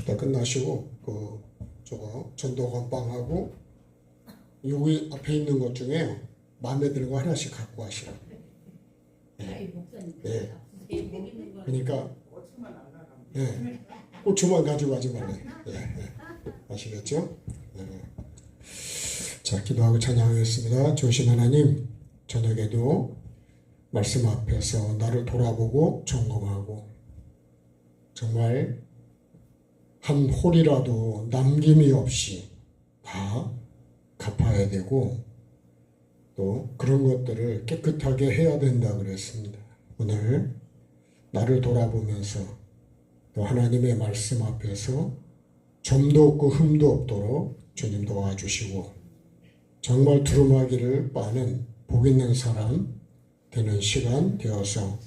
다 끝나시고 저거 전도 건빵하고 여기 앞에 있는 것 중에 마음에 드는 거 하나씩 갖고 하시라. 네. 네. 그러니까 네. 고추만 가지고 하지 말래. 네. 네. 아시겠죠? 네. 자, 기도하고 찬양하겠습니다. 좋으신 하나님, 저녁에도 말씀 앞에서 나를 돌아보고 점검하고 정말 한 홀이라도 남김이 없이 다 갚아야 되고 또 그런 것들을 깨끗하게 해야 된다 그랬습니다. 오늘 나를 돌아보면서 또 하나님의 말씀 앞에서 점도 없고 흠도 없도록 주님 도와주시고 정말 두루마기를 빠는 복 있는 사람 되는 시간 되어서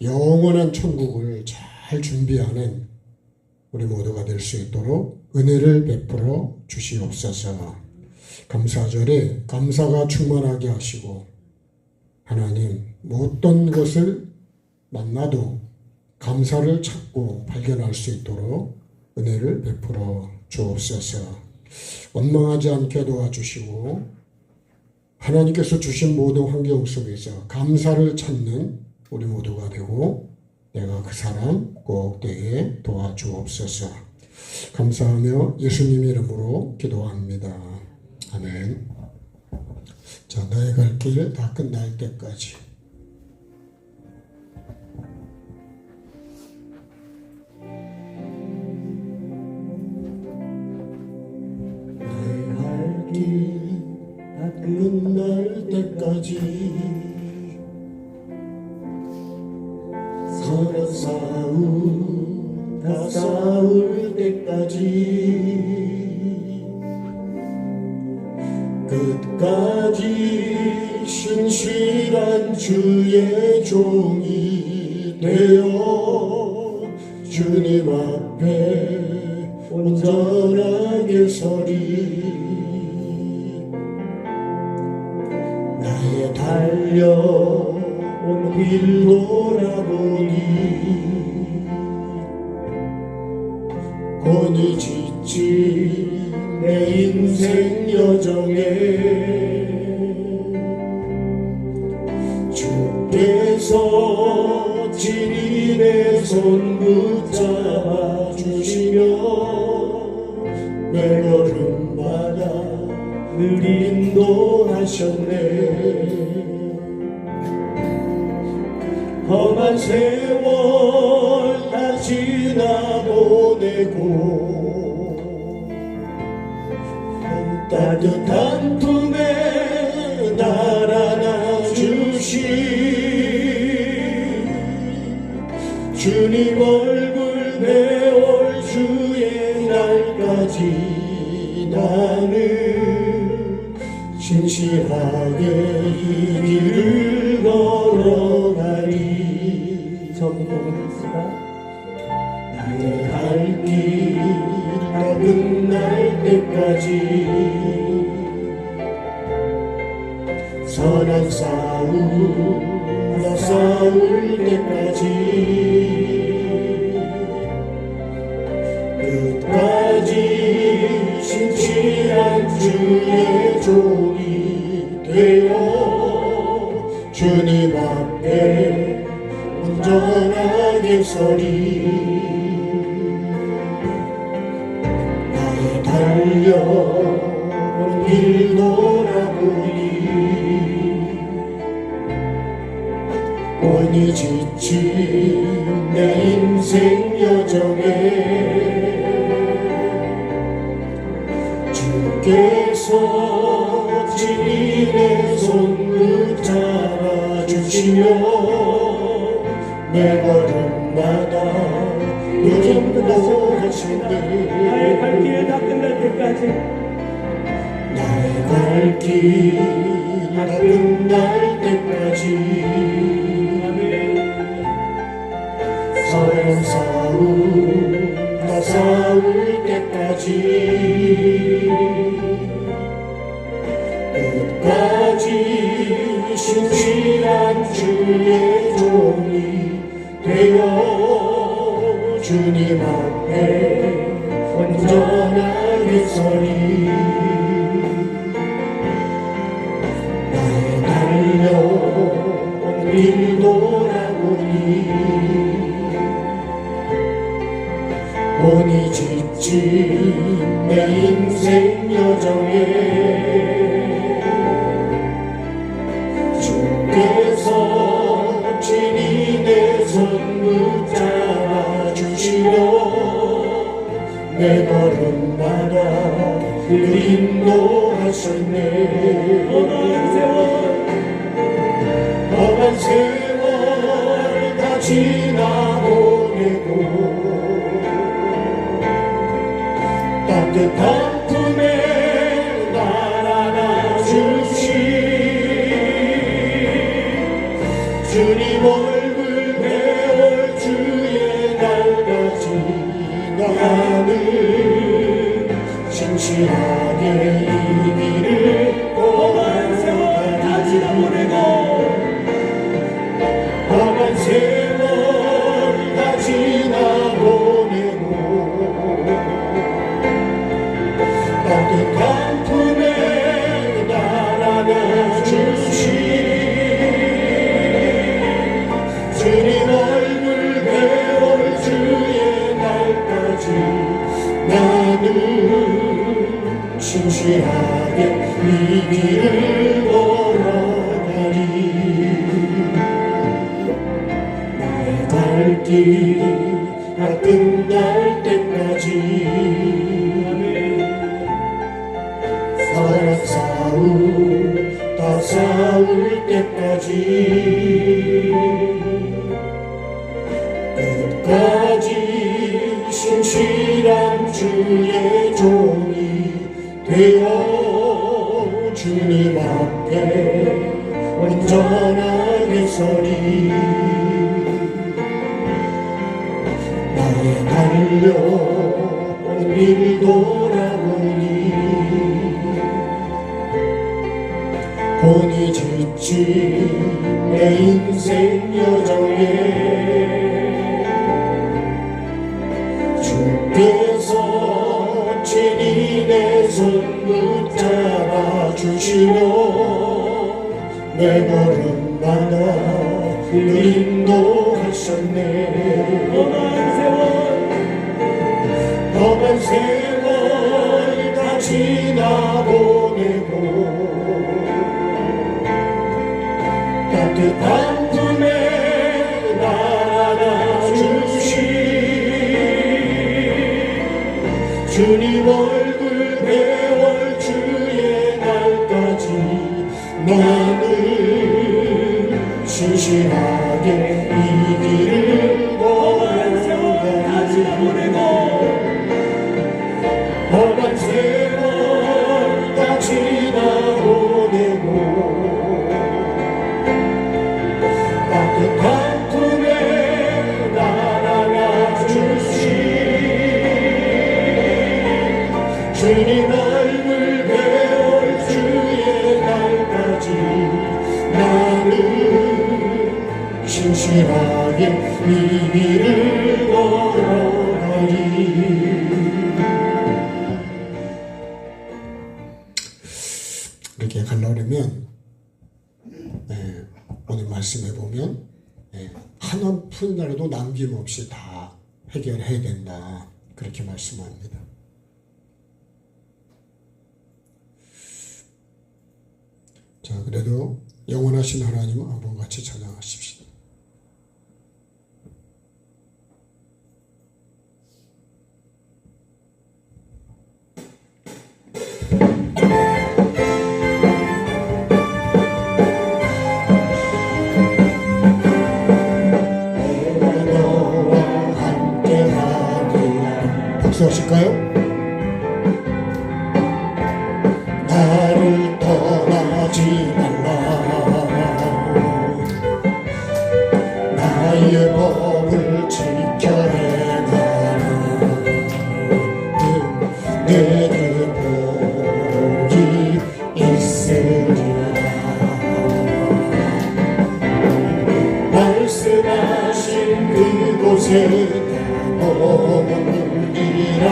영원한 천국을 잘 준비하는 우리 모두가 될 수 있도록 은혜를 베풀어 주시옵소서. 감사절에 감사가 충만하게 하시고 하나님 어떤 것을 만나도 감사를 찾고 발견할 수 있도록 은혜를 베풀어 주옵소서. 원망하지 않게 도와주시고 하나님께서 주신 모든 환경 속에서 감사를 찾는 우리 모두가 되고 내가 그 사람 꼭 되게 도와주옵소서. 감사하며 예수님 이름으로 기도합니다. 아멘. 자, 나의 갈 길 다 끝날 때까지 나의 갈 길 다 끝날 때까지 선한 싸움 다 싸울 때까지 끝까지 신실한 주의 종이 되어 주님 앞에 온전하게 서리. 나의 달려온 길 돌아보니 곤히 지친 내 인생 여정에 주께서 친히 내 손 붙잡아 주시며 내 걸음마다 늘 인도하셨네. 험한 세월 다 지나보내고 따뜻한 품에 날 안아주시 주님 얼굴 배울 주의 날까지 나는 신실하게 이 길을 걸어가리. 저기 보겠습니다. 나의 갈 길 다 끝날 때까지 선한 싸움 다 싸울 때까지 끝까지 신실한 주의 종이 되어 주님 앞에 온전하게 서리. 나의 달려온 길 돌아보니 곤히 지친 내 인생 여정에 주께서 친히 내 손 붙잡아 주시며 내 걸음마다 인도하시네. 나의 갈 길 다 끝날 때까지 나의 갈 길 다 끝날 때까지 선한 싸움 다 싸울 때까지 끝까지 신실한 주의 종이 되어 주님 앞에 온전하게 서리 나의 달려온 길 돌아보니 본이 지친 내 인생 여정에 주께서 친히 내 손 붙잡아 주시려 내 걸음마다 그 인도하셨네 험한 세월 다 지나보내고 따뜻한 품에 날 안아주시 주님 얼굴 배울 주의 날까지 나는 신실하게 이 길을 험한 세월 다 지나보내고 험한 세월 다 지나보내고 따뜻한 품에 날 안아주시 주님 얼굴 배울 주의 날까지 나는 신실하게 이 길을 걸어가리 나의 발길 다 끝날 때까지 다 싸울 때까지 끝까지 신실한 주의 종이 되어 주님 앞에 온전하게 서리 나의 달려온 길 돌아보니 본이 지친 내 인생 여정에 주께서 친히 내 손 붙잡아 주시며 내 걸음마다 인도하셨네 험한 세월 다 지나보내고 따뜻한 품에 날 안아주시 주님 얼굴 배울 주의 날까지 나는 신실하게 이 길을 걸어가리 험한 세월 다 지나보내고 따뜻한 품에 날 안아주시 주님 얼굴 배울 주의 날까지 나는 신실하게 이 길을 걸어가리 이렇게 가려면 오늘 말씀해 보면 한 원 푼이라도 남김없이 다 해결해야 된다 그렇게 말씀합니다. 자, 그래도 영원하신 하나님 한번 같이 찬양하십시다. 박수하실까요? 나를 떠나지 말라 나의 법을 지켜야 나는 내게 복이 있으리라 말씀하신 그곳에 머무리라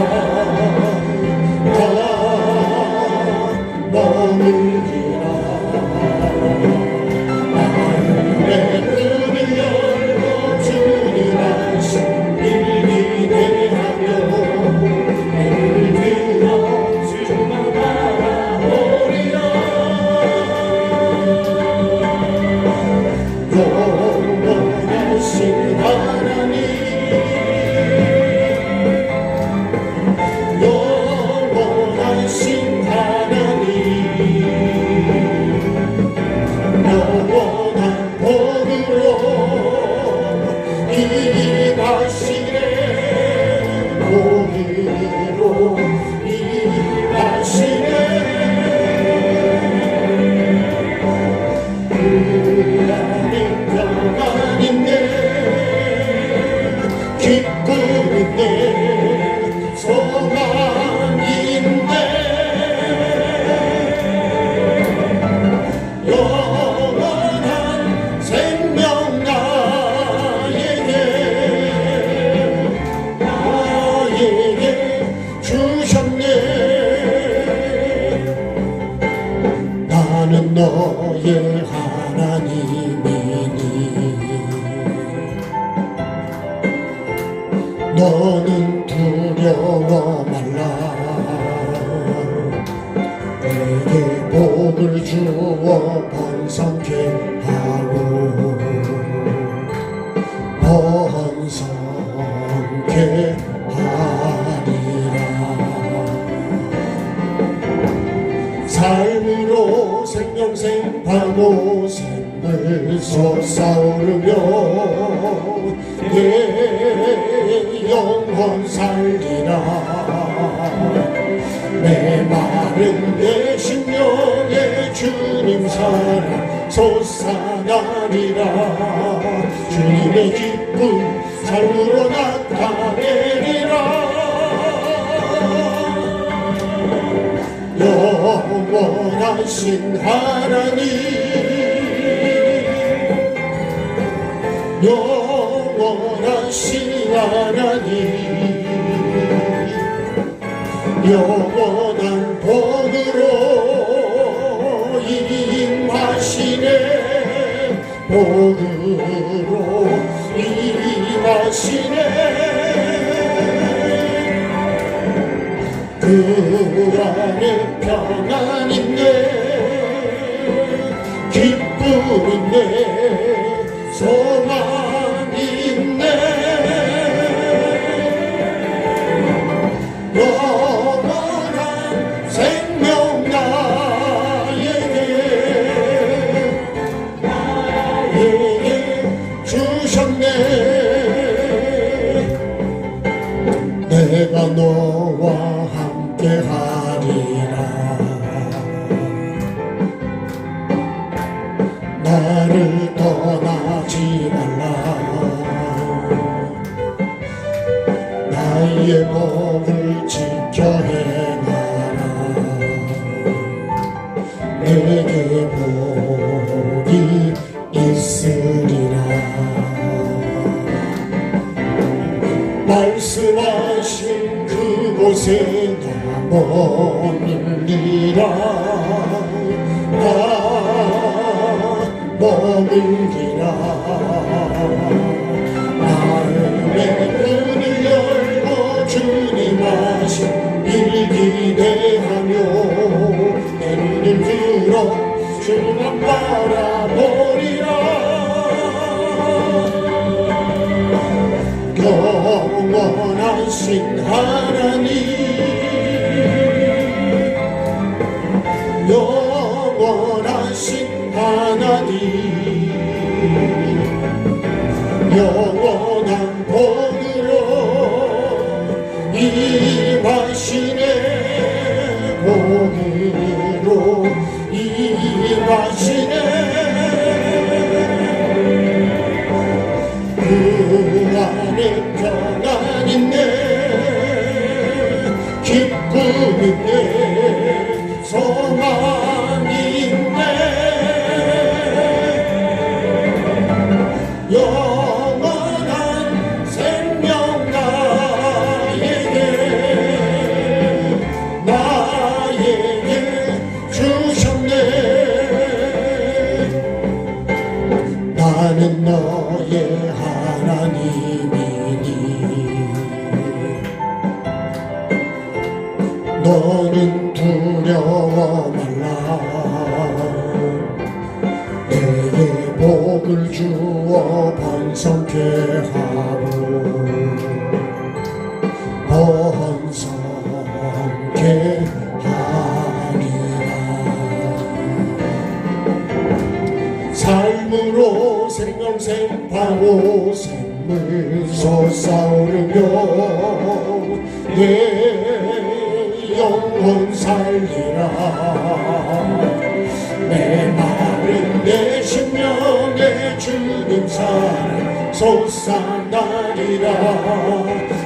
나에게 주셨네. 나는 너의 하나님이니 너는 두려워 말라. 내게 복을 주어 번성케 하고 번성케 하리라. 삶으로 생명생하고 샘을 솟아오르며 내 영혼 살리라. 내 마른 내 심령에 주님 사랑 솟아나리라. 주님의 기쁨 삶으로 나타내리라. 영원하신 하나님, 영원하신 하나님, 영원한 복으로 임하시네. 복으로 임하시네. 그 안에 평안 있네. 기쁨 있네. 소망 있네. 영원한 생명 나에게 주셨네. 내가 너와 함께 하리라. 나를 떠나지 말라. 나의 법을 지켜 행하라. 내게 복이 있으리라. 말씀하신 그곳에 나 머물리라. 나 머물리라. 마음의 문을 열고 주님 하신 일 기대하며 내 눈을 들어 주만 바라보리라. 영원하신 하나님, 영원하신 하나님, 영원한 복으로 임하시네. 복으로 임하시네. 그 안에 평안 있네. 기쁨 있네. 소망 있네. 영원한 생명 나에게 주셨네. 나는 너의 하나님이니 너는 두려워 말라. 내게 복을 주어 번성케 하고 번성케 하리라. 삶으로 생명생하고 샘을 솟아오르며 내 영혼 살리라. 내 마른 내 심령에 주님 사랑 솟아나리라.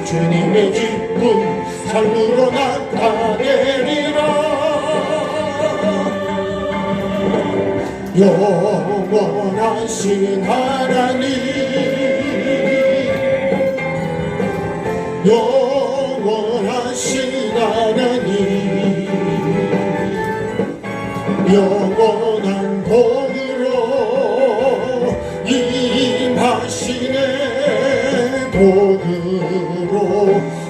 주님의 기쁨 삶으로 나타내리라. 영원하신 하나님, 영원하신 영원하신 하나님 영원한 복으로 임하시네 복으로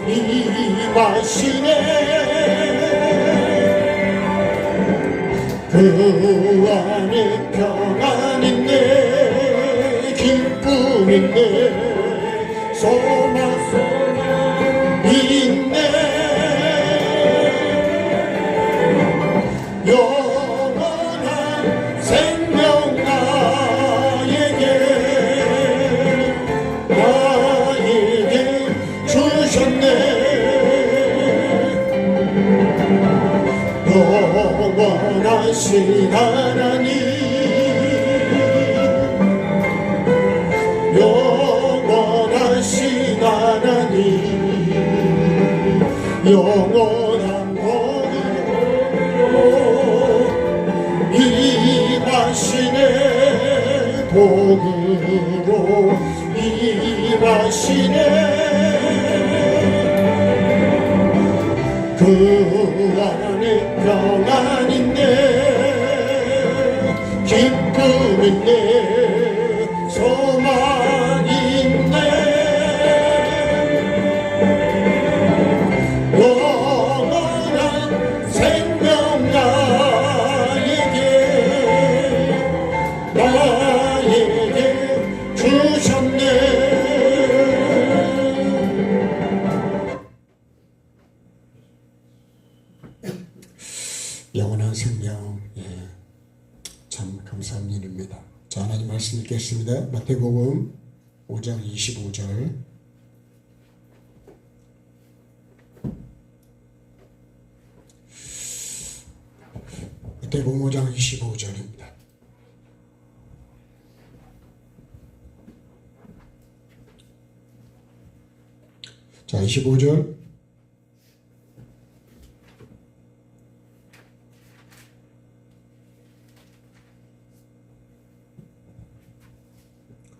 임하시네 그 안에 평안 있네 기쁨 있네 소망 있네 영원한 생명 나에게 주셨네 영원하신 하나님 영원하신 하나님 영원한 복으로 임하시네 복으로 임하시네 그 안에 평안 있네 기쁨 있네 소망 있네 영원한 생명 나에게 주셨네 영원한 생명, 참 감사한 일입니다. 자, 하나님 말씀 읽겠습니다. 마태복음 5장 25절. 마태복음 5장 25절입니다. 자, 25절.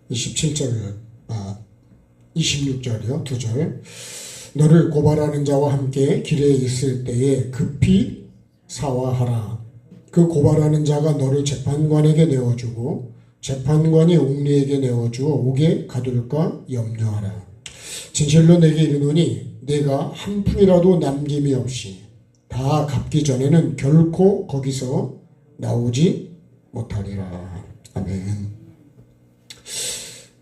27절, 26절이요, 2절. 너를 고발하는 자와 함께 길에 있을 때에 급히 사화하라. 그 고발하는 자가 너를 재판관에게 내어주고 재판관이 옥리에게 내어주어 옥에 가둘까 염려하라. 진실로 내게 이르노니 내가 한 푼이라도 남김이 없이 다 갚기 전에는 결코 거기서 나오지 못하리라. 아멘.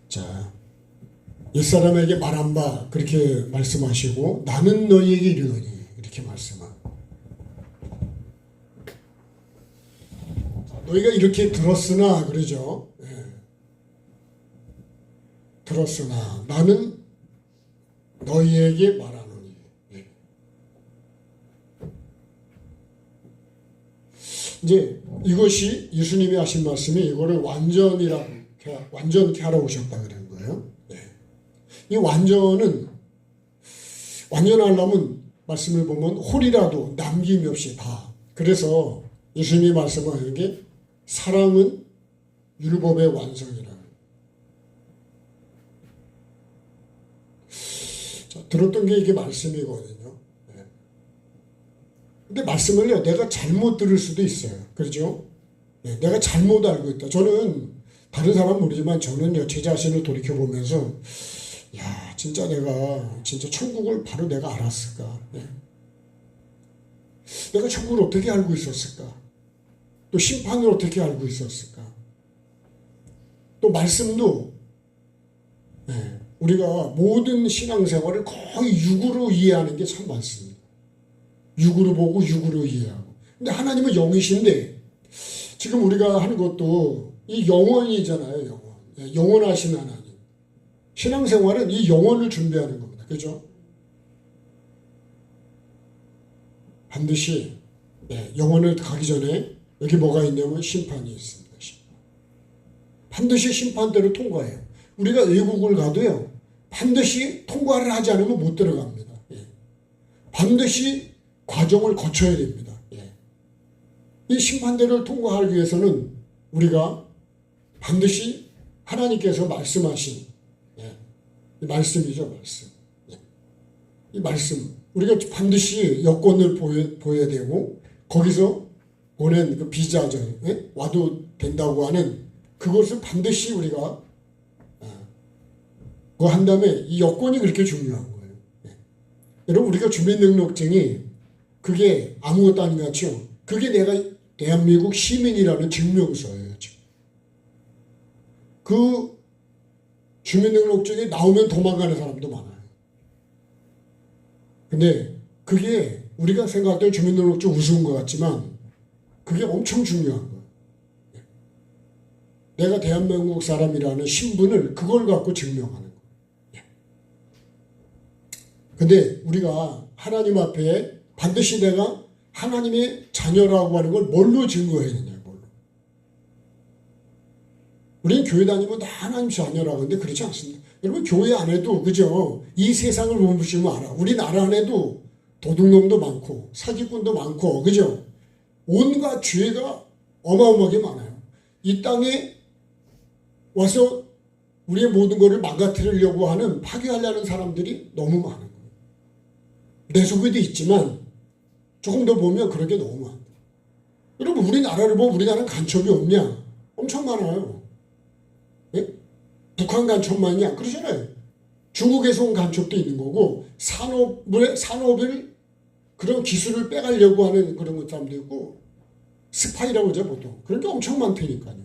자, 옛사람에게 말한 바 그렇게 말씀하시고 나는 너희에게 이르노니 이렇게 말씀하고, 너희가 이렇게 들었으나 그러죠. 들었으나 나는 너희에게 말하노니. 이제 이것이 예수님이 하신 말씀이 이거를 완전케 하러 오셨다 그런 거예요. 이 완전하려면 말씀을 보면 홀이라도 남김이 없이 다. 그래서 예수님이 말씀하는 게 사랑은 율법의 완성이라. 자, 들었던 게 이게 말씀이거든요. 근데 말씀을요, 내가 잘못 들을 수도 있어요. 그렇죠? 내가 잘못 알고 있다. 저는 다른 사람은 모르지만 저는요, 제 자신을 돌이켜보면서 야, 진짜 내가 진짜 천국을 바로 내가 알았을까? 내가 천국을 어떻게 알고 있었을까? 또 심판을 어떻게 알고 있었을까? 또 말씀도 우리가 모든 신앙생활을 거의 육으로 이해하는 게 참 많습니다. 육으로 보고 육으로 이해하고. 근데 하나님은 영이신데 지금 우리가 하는 것도 이 영원이잖아요. 영원. 영원하신 하나님. 신앙생활은 이 영원을 준비하는 겁니다. 그죠? 반드시 영원을 가기 전에 여기 뭐가 있냐면 심판이 있습니다. 심판. 반드시 심판대로 통과해요. 우리가 외국을 가도요, 반드시 통과를 하지 않으면 못 들어갑니다. 반드시 과정을 거쳐야 됩니다. 이 심판대를 통과하기 위해서는 우리가 반드시 하나님께서 말씀하신 말씀이죠, 말씀. 이 말씀, 우리가 반드시 여권을 보여야 되고, 거기서 보낸 그 비자죠. 예? 와도 된다고 하는 그것을 반드시 우리가 그거 한 다음에 이 여권이 그렇게 중요한 거예요. 예. 여러분, 우리가 주민등록증이 그게 아무것도 아닌 것 같죠? 그게 내가 대한민국 시민이라는 증명서예요. 지금. 그 주민등록증이 나오면 도망가는 사람도 많아요. 근데 그게 우리가 생각할 때 주민등록증 우스운 것 같지만 그게 엄청 중요한 거예요. 내가 대한민국 사람이라는 신분을 그걸 갖고 증명하는 거예요. 근데 우리가 하나님 앞에 반드시 내가 하나님의 자녀라고 하는 걸 뭘로 증거해야 되냐, 뭘로. 우리는 교회 다니면 다 하나님 자녀라고 하는데 그렇지 않습니다. 여러분, 교회 안에도, 그죠? 이 세상을 보시면 알아. 우리나라 안에도 도둑놈도 많고, 사기꾼도 많고, 그죠? 온갖 죄가 어마어마하게 많아요. 이 땅에 와서 우리의 모든 것을 망가뜨리려고 하는, 파괴하려는 사람들이 너무 많은 거예요. 내 속에도 있지만 조금 더 보면 그런 게 너무 많아요. 여러분, 우리나라를 보면 우리나라는 간첩이 없냐? 엄청 많아요. 예? 북한 간첩만이야? 그러잖아요. 중국에서 온 간첩도 있는 거고, 산업을 그런 기술을 빼가려고 하는 그런 사람도 있고, 스파이라고 하죠, 보통. 그런 게 엄청 많다니까요.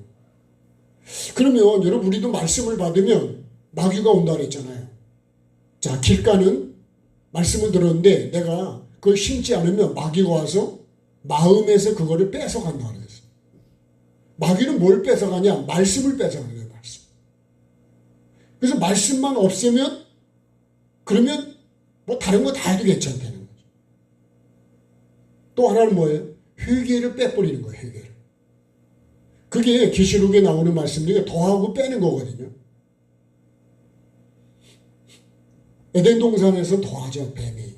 그러면 여러분, 우리도 말씀을 받으면 마귀가 온다 그랬잖아요. 자, 길가는 말씀을 들었는데 내가 그걸 심지 않으면 마귀가 와서 마음에서 그거를 뺏어간다 그랬어요. 마귀는 뭘 뺏어가냐? 말씀을 뺏어가는 거예요, 말씀. 그래서 말씀만 없애면, 그러면 뭐 다른 거 다 해도 괜찮다는 거죠. 또 하나는 뭐예요? 회개를 빼버리는 거예요, 회개를. 그게 계시록에 나오는 말씀들이 더하고 빼는 거거든요. 에덴 동산에서 더하죠, 뱀이.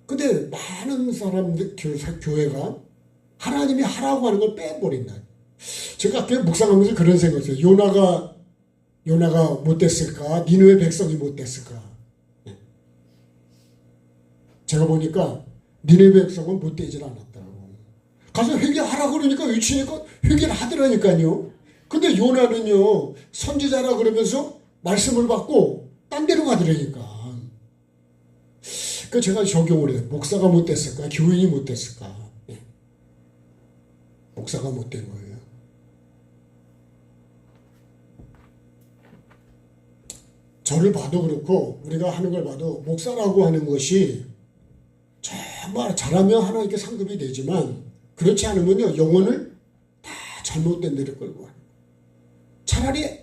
근데 많은 사람들, 교회가 하나님이 하라고 하는 걸 빼버린다. 제가 아까 묵상하면서 그런 생각을 했어요. 요나가 못됐을까? 니느웨 백성이 못됐을까? 제가 보니까 니느웨 백성은 못되질 않았더라고. 가서 회개하라고 그러니까 위치니까 회개를 하더라니까요. 근데 요나는요, 선지자라 그러면서 말씀을 받고 딴 데로 가더라니까. 그 제가 적용을 해요. 목사가 못됐을까? 교인이 못됐을까? 예. 목사가 못된 거예요. 저를 봐도 그렇고 우리가 하는 걸 봐도 목사라고 하는 것이 정말 잘하면 하나님께 상급이 되지만 그렇지 않으면요, 영혼을 다 잘못된 데를 끌고 가요. 차라리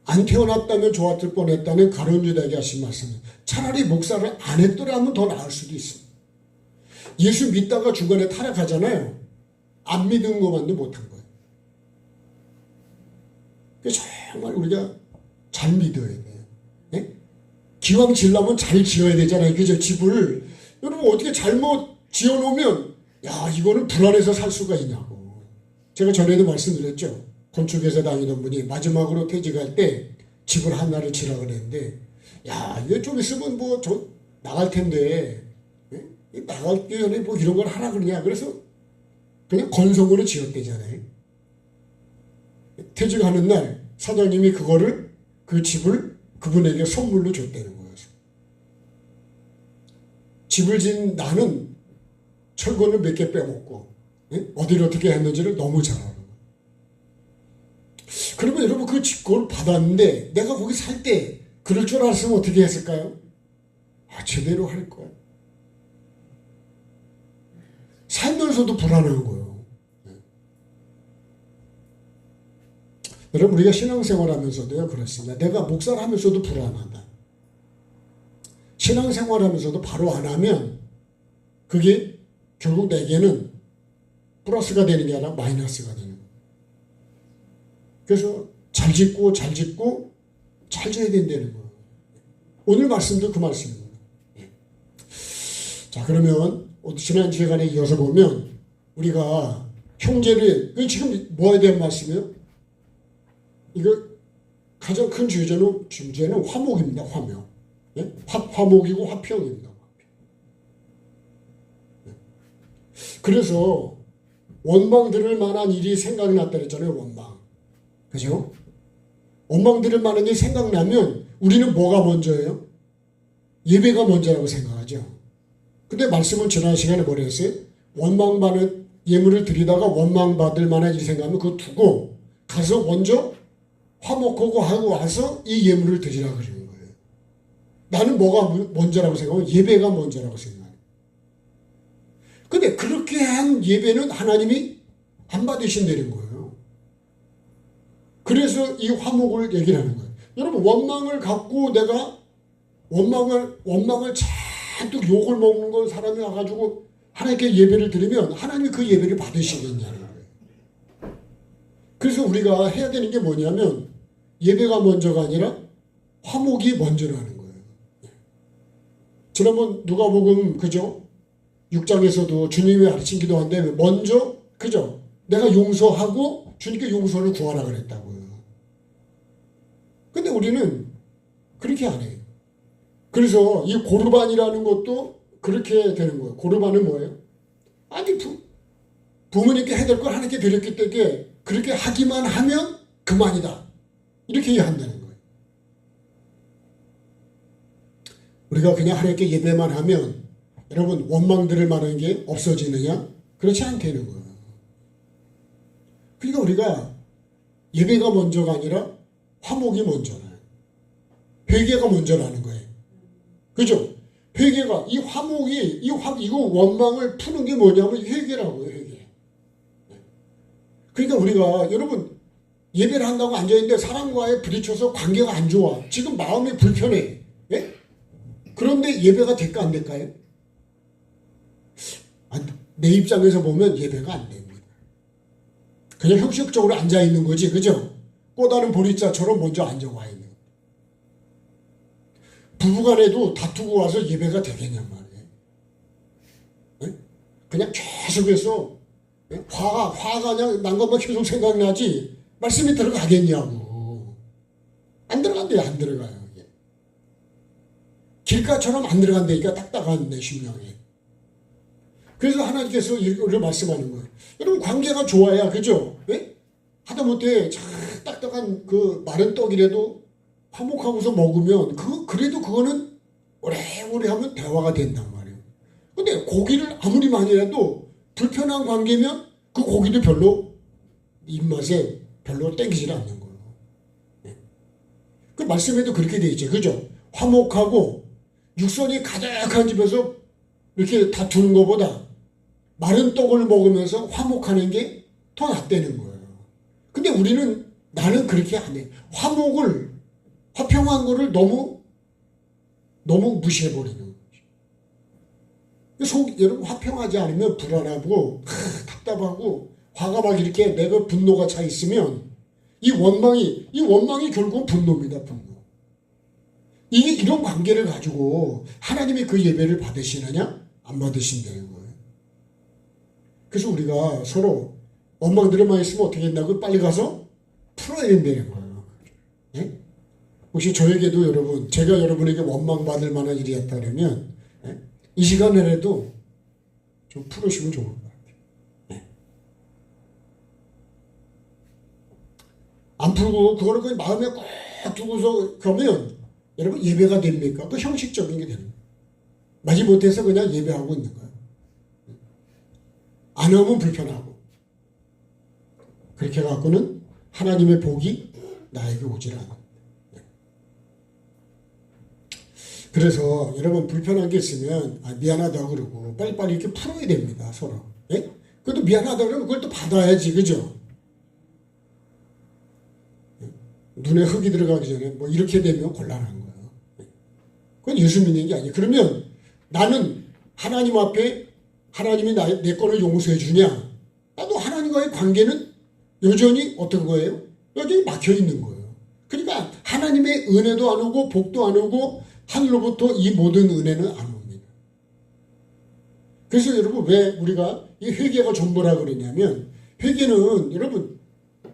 안 태어났다면 좋았을 뻔했다는 가룟 유다에게 하신 말씀은 차라리 목사를 안 했더라면 더 나을 수도 있습니다. 예수 믿다가 중간에 타락하잖아요. 안 믿은 것만도 못한 거예요. 그래서 정말 우리가 잘 믿어야 돼요. 예? 기왕 지으려면 잘 지어야 되잖아요. 그죠? 집을. 여러분, 어떻게 잘못 지어놓으면 야, 이거는 불안해서 살 수가 있냐고. 제가 전에도 말씀드렸죠. 건축회사 다니던 분이 마지막으로 퇴직할 때 집을 하나를 지라 그랬는데, 야, 이거 좀 있으면 뭐 저 나갈 텐데, 예? 나갈기 전에 뭐 이런 걸 하라 그러냐. 그래서 그냥 건성으로 지었대잖아요. 퇴직하는 날 사장님이 그 집을 그분에게 선물로 줬다는 거예요. 집을 지은 나는 철근을 몇 개 빼먹고, 예? 어디를 어떻게 했는지를 너무 잘 알아요. 그러면 여러분, 그걸 받았는데 내가 거기 살 때 그럴 줄 알았으면 어떻게 했을까요? 제대로 할 거야. 살면서도 불안한 거예요. 네. 여러분, 우리가 신앙생활 하면서도요, 그렇습니다. 내가 목사를 하면서도 불안하다. 신앙생활 하면서도 바로 안 하면 그게 결국 내게는 플러스가 되는 게 아니라 마이너스가 되는 거예요. 그래서 잘 짓고 잘 져야 된다는 거예요. 오늘 말씀도 그 말씀입니다. 자, 그러면 지난 시간에 이어서 보면 우리가 형제를, 지금 뭐에 대한 말씀이에요? 이거 가장 큰 주제는 화목입니다. 화목. 예? 화목이고 화평입니다. 그래서 원망 들을 만한 일이 생각났다 그랬잖아요. 원망. 그죠? 원망 들을 만한 일이 생각나면 우리는 뭐가 먼저예요? 예배가 먼저라고 생각하죠. 근데 말씀은 지난 시간에 뭐라 했어요? 원망받는 예물을 드리다가 원망받을 만한 일이 생각하면 그거 두고 가서 먼저 화목하고 하고 와서 이 예물을 드리라 그러는 거예요. 나는 뭐가 먼저라고 생각하면 예배가 먼저라고 생각해요. 근데 그렇게 한 예배는 하나님이 안 받으신다는 거예요. 그래서 이 화목을 얘기를 하는 거예요. 여러분 원망을 갖고 내가 원망을 잔뜩 욕을 먹는 건 사람이 와가지고 하나님께 예배를 드리면 하나님이 그 예배를 받으시겠냐는 거예요. 그래서 우리가 해야 되는 게 뭐냐면 예배가 먼저가 아니라 화목이 먼저라는 거예요. 지난번 누가복음 그죠? 6장에서도 주님이 가르친 기도한데 먼저 그죠? 내가 용서하고 주님께 용서를 구하라 그랬다고요. 근데 우리는 그렇게 안 해요. 그래서 이 고르반이라는 것도 그렇게 되는 거예요. 고르반은 뭐예요? 아니 부모님께 해야 될 걸 하나님께 드렸기 때문에 그렇게 하기만 하면 그만이다. 이렇게 이해한다는 거예요. 우리가 그냥 하나님께 예배만 하면 여러분 원망 들을 만한 게 없어지느냐? 그렇지 않다는 거예요. 그러니까 우리가 예배가 먼저가 아니라 화목이 먼저라요. 회개가 먼저라는 거예요. 그죠? 회개가 이 화목이 이거 원망을 푸는 게 뭐냐면 회개라고요. 회개. 그러니까 우리가 여러분 예배를 한다고 앉아있는데 사람과의 부딪혀서 관계가 안 좋아. 지금 마음이 불편해. 예? 그런데 예배가 될까 안 될까요? 내 입장에서 보면 예배가 안 됩니다. 그냥 형식적으로 앉아있는 거지. 그죠? 꼬다른 보리자처럼 먼저 앉아와 있는. 부부간에도 다투고 와서 예배가 되겠냔 말이에요. 네? 그냥 계속해서 화가 그냥 난 것만 계속 생각나지 말씀이 들어가겠냐고. 안 들어간대요. 안 들어가요. 이게. 길가처럼 안 들어간다니까 딱딱한 내 심령에. 그래서 하나님께서 이걸 말씀하는 거예요. 여러분 관계가 좋아야 그죠? 네? 하다못해 딱딱한 그 마른 떡이라도 화목하고서 먹으면 그래도 그거는 오래오래 하면 대화가 된단 말이에요. 근데 고기를 아무리 많이 해도 불편한 관계면 그 고기도 별로 입맛에 별로 땡기질 않는 거예요. 네. 그 말씀에도 그렇게 돼 있죠. 그죠? 화목하고 육선이 가득한 집에서 이렇게 다투는 것보다 마른 떡을 먹으면서 화목하는 게 더 낫다는 거예요. 근데 나는 그렇게 안 해. 화평한 거를 너무 무시해버리는 거죠. 여러분 화평하지 않으면 불안하고 답답하고 화가 막 이렇게 내가 분노가 차 있으면 이 원망이 결국은 분노입니다. 분노. 이런 관계를 가지고 하나님이 그 예배를 받으시느냐 안 받으신다는 거예요. 그래서 우리가 서로 원망들만 있으면 어떻게 된다고 빨리 가서 풀어야 된다는 거예요. 네? 혹시 저에게도 여러분, 제가 여러분에게 원망받을 만한 일이었다면 이 시간에라도 좀 풀으시면 좋을 것 같아요. 네. 안 풀고 그거를 그냥 마음에 꽉 두고서 가면 여러분 예배가 됩니까? 그 형식적인 게 되는 거예요. 마지못해서 그냥 예배하고 있는 거예요. 안 하면 불편하고 그렇게 갖고는 하나님의 복이 나에게 오질 않아요. 그래서 여러분 불편한 게 있으면 미안하다고 그러고 빨리빨리 이렇게 풀어야 됩니다. 서로. 예? 그래도 미안하다고 그러면 그걸 또 받아야지. 그죠? 눈에 흙이 들어가기 전에 뭐 이렇게 되면 곤란한 거예요. 그건 예수 믿는 게 아니에요. 그러면 나는 하나님 앞에 하나님이 내 거를 용서해 주냐? 나도 하나님과의 관계는 여전히 어떤 거예요? 여전히 막혀 있는 거예요. 그러니까 하나님의 은혜도 안 오고 복도 안 오고 하늘로부터 이 모든 은혜는 안 옵니다. 그래서 여러분 왜 우리가 이 회개가 전부라 그러냐면 회개는 여러분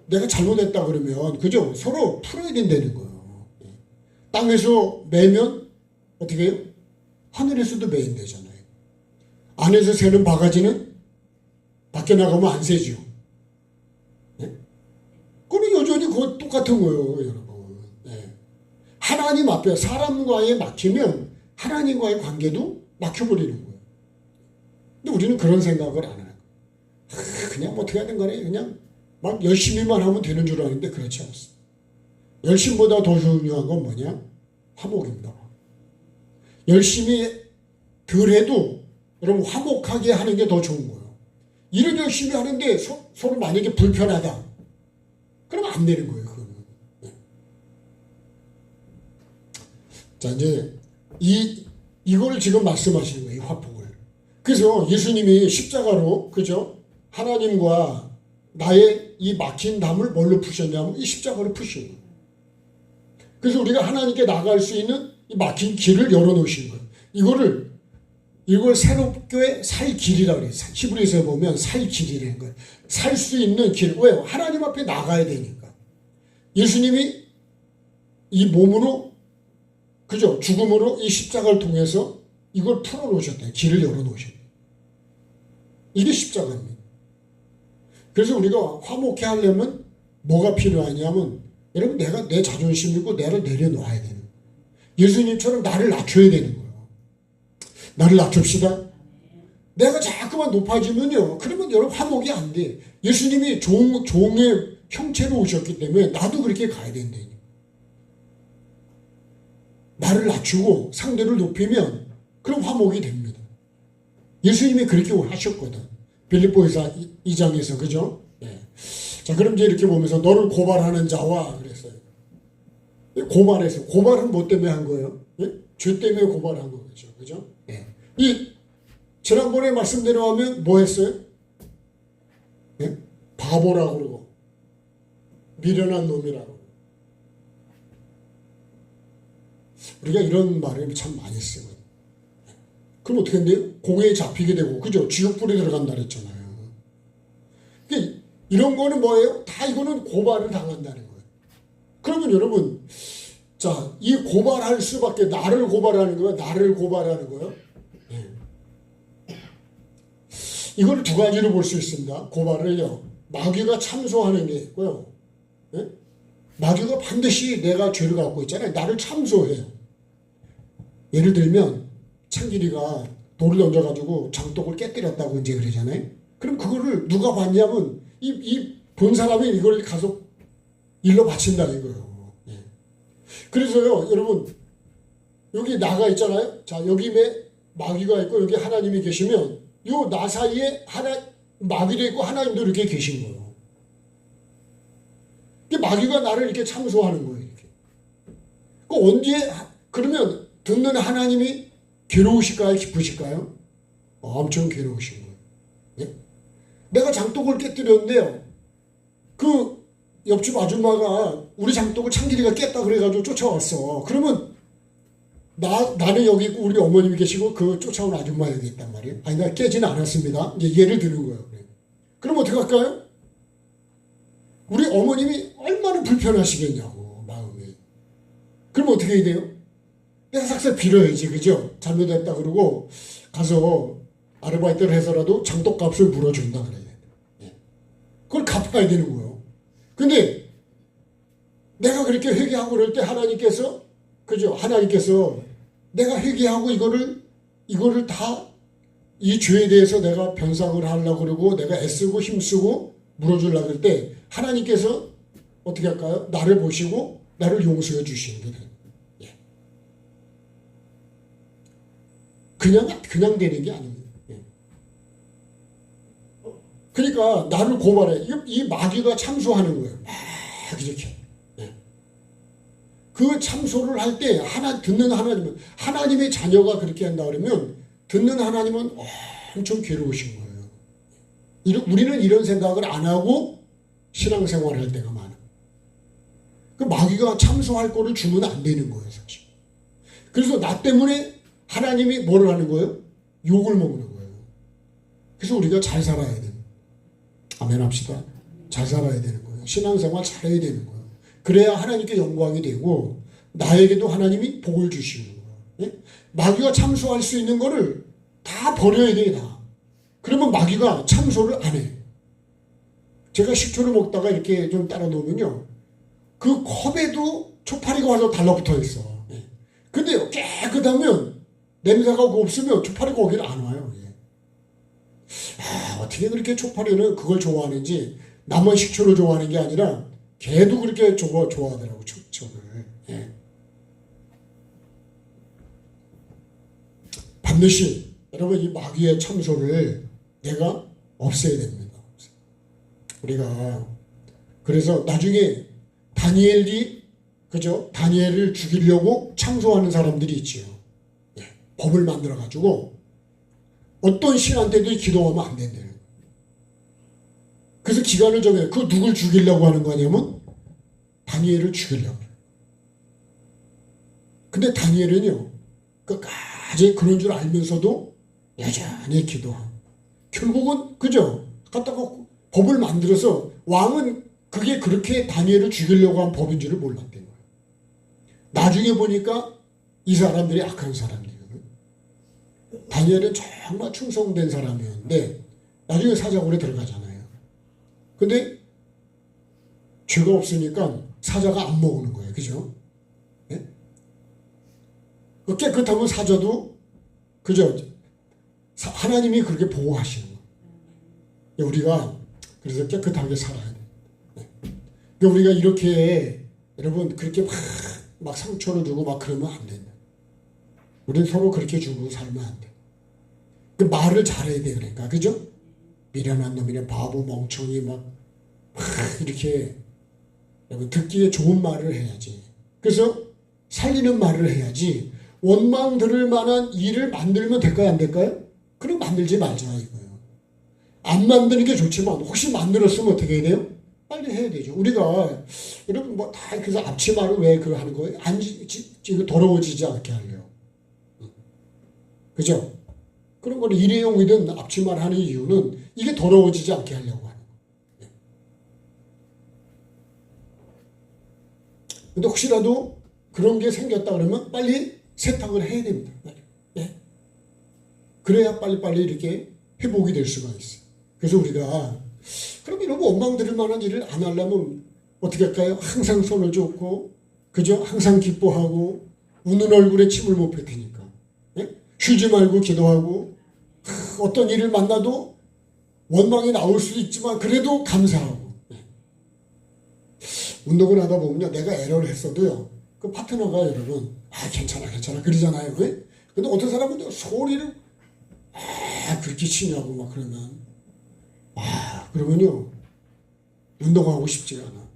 내가 잘못했다 그러면 그죠? 서로 풀어야 된다는 거예요. 땅에서 매면 어떻게 해요? 하늘에서도 매인되잖아요. 안에서 새는 바가지는 밖에 나가면 안 새죠. 네? 그건 여전히 그거 똑같은 거예요, 여러분. 네. 하나님 앞에 사람과의 막히면 하나님과의 관계도 막혀버리는 거예요. 근데 우리는 그런 생각을 안 해요. 그냥 뭐 어떻게 하든 간에 그냥 막 열심히만 하면 되는 줄 아는데 그렇지 않습니다. 열심보다 더 중요한 건 뭐냐? 화목입니다. 열심히 덜 해도 여러분 화목하게 하는 게 더 좋은 거예요. 일을 열심히 하는데 서로 만약에 불편하다. 그러면 안 되는 거예요. 그거는. 네. 자, 이제 이걸 지금 말씀하시는 거예요. 이 화폭을. 그래서 예수님이 십자가로, 그죠? 하나님과 나의 이 막힌 담을 뭘로 푸셨냐면 이 십자가로 푸신 거예요. 그래서 우리가 하나님께 나갈 수 있는 이 막힌 길을 열어놓으신 거예요. 이걸 새롭게 살 길이라고 그래요. 히브리서에 보면 살 길이라는 거예요. 살 수 있는 길. 왜요? 하나님 앞에 나가야 되니까. 예수님이 이 몸으로, 그죠? 죽음으로 이 십자가를 통해서 이걸 풀어놓으셨대요. 길을 열어놓으셨대요. 이게 십자가입니다. 그래서 우리가 화목해 하려면 뭐가 필요하냐면 여러분 내가 내 자존심이고 나를 내려놓아야 되는 거예요. 예수님처럼 나를 낮춰야 되는 거예요. 나를 낮춥시다. 내가 자꾸만 높아지면요. 그러면 여러분 화목이 안 돼. 예수님이 종의 형체로 오셨기 때문에 나도 그렇게 가야 된다니. 나를 낮추고 상대를 높이면 그럼 화목이 됩니다. 예수님이 그렇게 하셨거든. 빌립보서 2장에서 그죠? 네. 자, 그럼 이제 이렇게 보면서 너를 고발하는 자와 그랬어요. 고발해서 고발은 뭐 때문에 한 거예요? 네? 죄 때문에 고발한 거죠. 그죠? 네. 지난번에 말씀대로 하면 뭐 했어요? 네? 바보라고 그러고 미련한 놈이라고. 우리가 이런 말을 참 많이 쓰거든요. 그럼 어떻게 된대요? 공회에 잡히게 되고, 그죠? 지옥불에 들어간다 그랬잖아요. 그러니까 이런 거는 뭐예요? 다 이거는 고발을 당한다는 거예요. 그러면 여러분, 자, 이 고발할 수밖에, 나를 고발하는 거예요? 나를 고발하는 거예요? 네. 이걸 두 가지로 볼 수 있습니다. 고발을요. 마귀가 참소하는 게 있고요. 네? 마귀가 반드시 내가 죄를 갖고 있잖아요. 나를 참소해요. 예를 들면, 창길이가 돌을 던져가지고 장독을 깨뜨렸다고 이제 그러잖아요. 그럼 그거를 누가 봤냐면 본 사람이 이걸 가서 일로 바친다 이거예요. 예. 그래서요, 여러분 여기 나가 있잖아요. 자, 여기 마귀가 있고 여기 하나님이 계시면 요 나 사이에 마귀도 있고 하나님도 이렇게 계신 거예요. 마귀가 나를 이렇게 참소하는 거예요. 이렇게. 그러면 듣는 하나님이 괴로우실까요? 기쁘실까요? 엄청 괴로우신 거예요. 예? 내가 장독을 깨뜨렸는데요. 그 옆집 아줌마가 우리 장독을 창길이가 깼다 그래가지고 쫓아왔어. 그러면 나는 여기 있고 우리 어머님이 계시고 그 쫓아온 아줌마 여기 있단 말이에요. 아니, 나 깨지는 않았습니다. 이제 예를 드는 거예요. 그럼 어떻게 할까요? 우리 어머님이 얼마나 불편하시겠냐고, 마음이. 그럼 어떻게 해야 돼요? 내가 싹싹 빌어야지, 그죠? 잘못했다 그러고 가서 아르바이트를 해서라도 장독값을 물어준다 그래야 돼. 그걸 갚아야 되는 거예요. 근데 내가 그렇게 회개하고 그럴 때 하나님께서, 그죠? 하나님께서 내가 회개하고 이거를 다 이 죄에 대해서 내가 변상을 하려고 그러고 내가 애쓰고 힘쓰고 물어주려고 할 때 하나님께서 어떻게 할까요? 나를 보시고 나를 용서해 주시는 거예요. 그냥 되는 게 아닙니다. 그러니까 나를 고발해. 이 마귀가 참소하는 거예요. 막 이렇게. 그 참소를 할 때 듣는 하나님은, 하나님의 자녀가 그렇게 한다 그러면 듣는 하나님은 엄청 괴로우신 거예요. 우리는 이런 생각을 안 하고 신앙생활을 할 때가 많아. 그 마귀가 참소할 거를 주면 안 되는 거예요, 사실. 그래서 나 때문에 하나님이 뭐를 하는 거예요? 욕을 먹는 거예요. 그래서 우리가 잘 살아야 돼요. 아멘 합시다. 잘 살아야 되는 거예요. 신앙생활 잘해야 되는 거예요. 그래야 하나님께 영광이 되고 나에게도 하나님이 복을 주시는 거예요. 예? 마귀가 참소할 수 있는 거를 다 버려야 돼, 다. 그러면 마귀가 참소를 안 해. 제가 식초를 먹다가 이렇게 좀 따라 놓으면요, 그 컵에도 초파리가 와서 달라붙어 있어. 예. 근데 깨끗하면 냄새가 없으면 초파리가 거기를 안 와요. 예. 어떻게 그렇게 초파리는 그걸 좋아하는지, 남의 식초를 좋아하는 게 아니라 걔도 그렇게 좋아하더라고, 식초를. 예. 반드시 여러분 이 마귀의 참소를 내가 없애야 됩니다. 우리가 그래서 나중에 다니엘이 그죠? 다니엘을 죽이려고 창조하는 사람들이 있지요. 예, 법을 만들어 가지고 어떤 신한테도 기도하면 안 된대요. 그래서 기간을 정해. 그 누굴 죽이려고 하는 거냐면 다니엘을 죽이려고. 근데 다니엘은요, 끝까지 그런 줄 알면서도 여전히 기도하고, 결국은 그죠? 갖다가 법을 만들어서 왕은 그게 그렇게 다니엘을 죽이려고 한 법인 줄을 몰랐던 거예요. 나중에 보니까 이 사람들이 악한 사람들이거든요. 다니엘은 정말 충성된 사람이었는데 나중에 사자굴에 들어가잖아요. 근데 죄가 없으니까 사자가 안 먹는 거예요. 그죠? 네? 깨끗하면 사자도 그죠? 하나님이 그렇게 보호하시는 거예요. 우리가 그래서 깨끗하게 살아야 돼요. 네. 그러니까 우리가 이렇게 여러분 그렇게 막 상처를 주고 막 그러면 안 된다. 우리는 서로 그렇게 주고 살면 안 돼. 그 말을 잘해야 돼. 그러니까 그죠? 미련한 놈이네, 바보, 멍청이 막 이렇게 여러분 듣기에 좋은 말을 해야지. 그래서 살리는 말을 해야지. 원망 들을 만한 일을 만들면 될까요, 안 될까요? 그럼 만들지 말자 이거예요. 안 만드는 게 좋지만 혹시 만들었으면 어떻게 해야 돼요? 빨리 해야 되죠. 우리가 여러분 뭐 다 그래서 앞치마를 왜 그거 하는 거예요? 이거 더러워지지 않게 하려고. 그죠? 그런 거는 일회용이든 앞치마를 하는 이유는 이게 더러워지지 않게 하려고 하는 거예요. 근데 혹시라도 그런 게 생겼다 그러면 빨리 세탁을 해야 됩니다. 예. 그래야 빨리빨리 이렇게 회복이 될 수가 있어요. 그래서 우리가 그럼 이런 원망 들을 만한 일을 안 하려면 어떻게 할까요? 항상 손을 줬고, 그죠? 항상 기뻐하고, 웃는 얼굴에 침을 못 뱉으니까. 예? 쉬지 말고 기도하고, 어떤 일을 만나도 원망이 나올 수도 있지만, 그래도 감사하고. 예. 운동을 하다 보면요, 내가 에러를 했어도요, 그 파트너가 여러분, 괜찮아, 그러잖아요. 예? 근데 어떤 사람은 소리를, 그렇게 치냐고 막 그러면, 그러면요, 운동하고 싶지가 않아.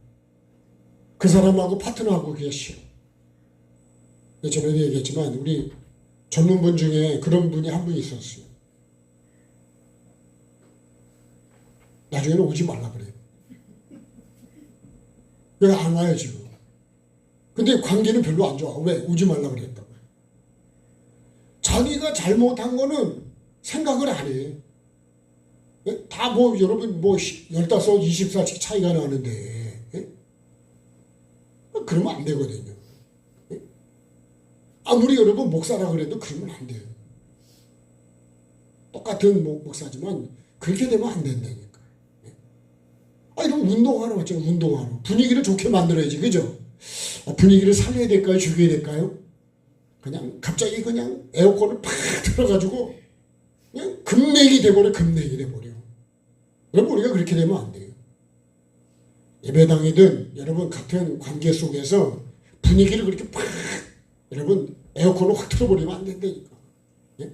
그 사람하고 파트너하고 그게 싫어. 전에도 얘기했지만 우리 젊은 분 중에 그런 분이 한 분 있었어요. 나중에는 오지 말라 그래요. 왜 안 와요 지금? 근데 관계는 별로 안 좋아. 왜? 오지 말라 그랬다고. 자기가 잘못한 거는 생각을 안 해. 다 뭐 여러분 뭐 15, 20살씩 차이가 나는데 그러면 안 되거든요. 아무리 여러분 목사라 그래도 그러면 안 돼요. 똑같은 목사지만 그렇게 되면 안 된다니까. 이러면 운동하러 왔죠. 운동하러. 분위기를 좋게 만들어야지. 그죠? 분위기를 살려야 될까요? 죽여야 될까요? 그냥 갑자기 그냥 에어컨을 팍 틀어가지고 그냥 금맥이 돼버려. 여러분 우리가 그렇게 되면 안 돼요. 예배당이든 여러분 같은 관계 속에서 분위기를 그렇게 팍 여러분 에어컨을 확 틀어버리면 안 된다니까. 예?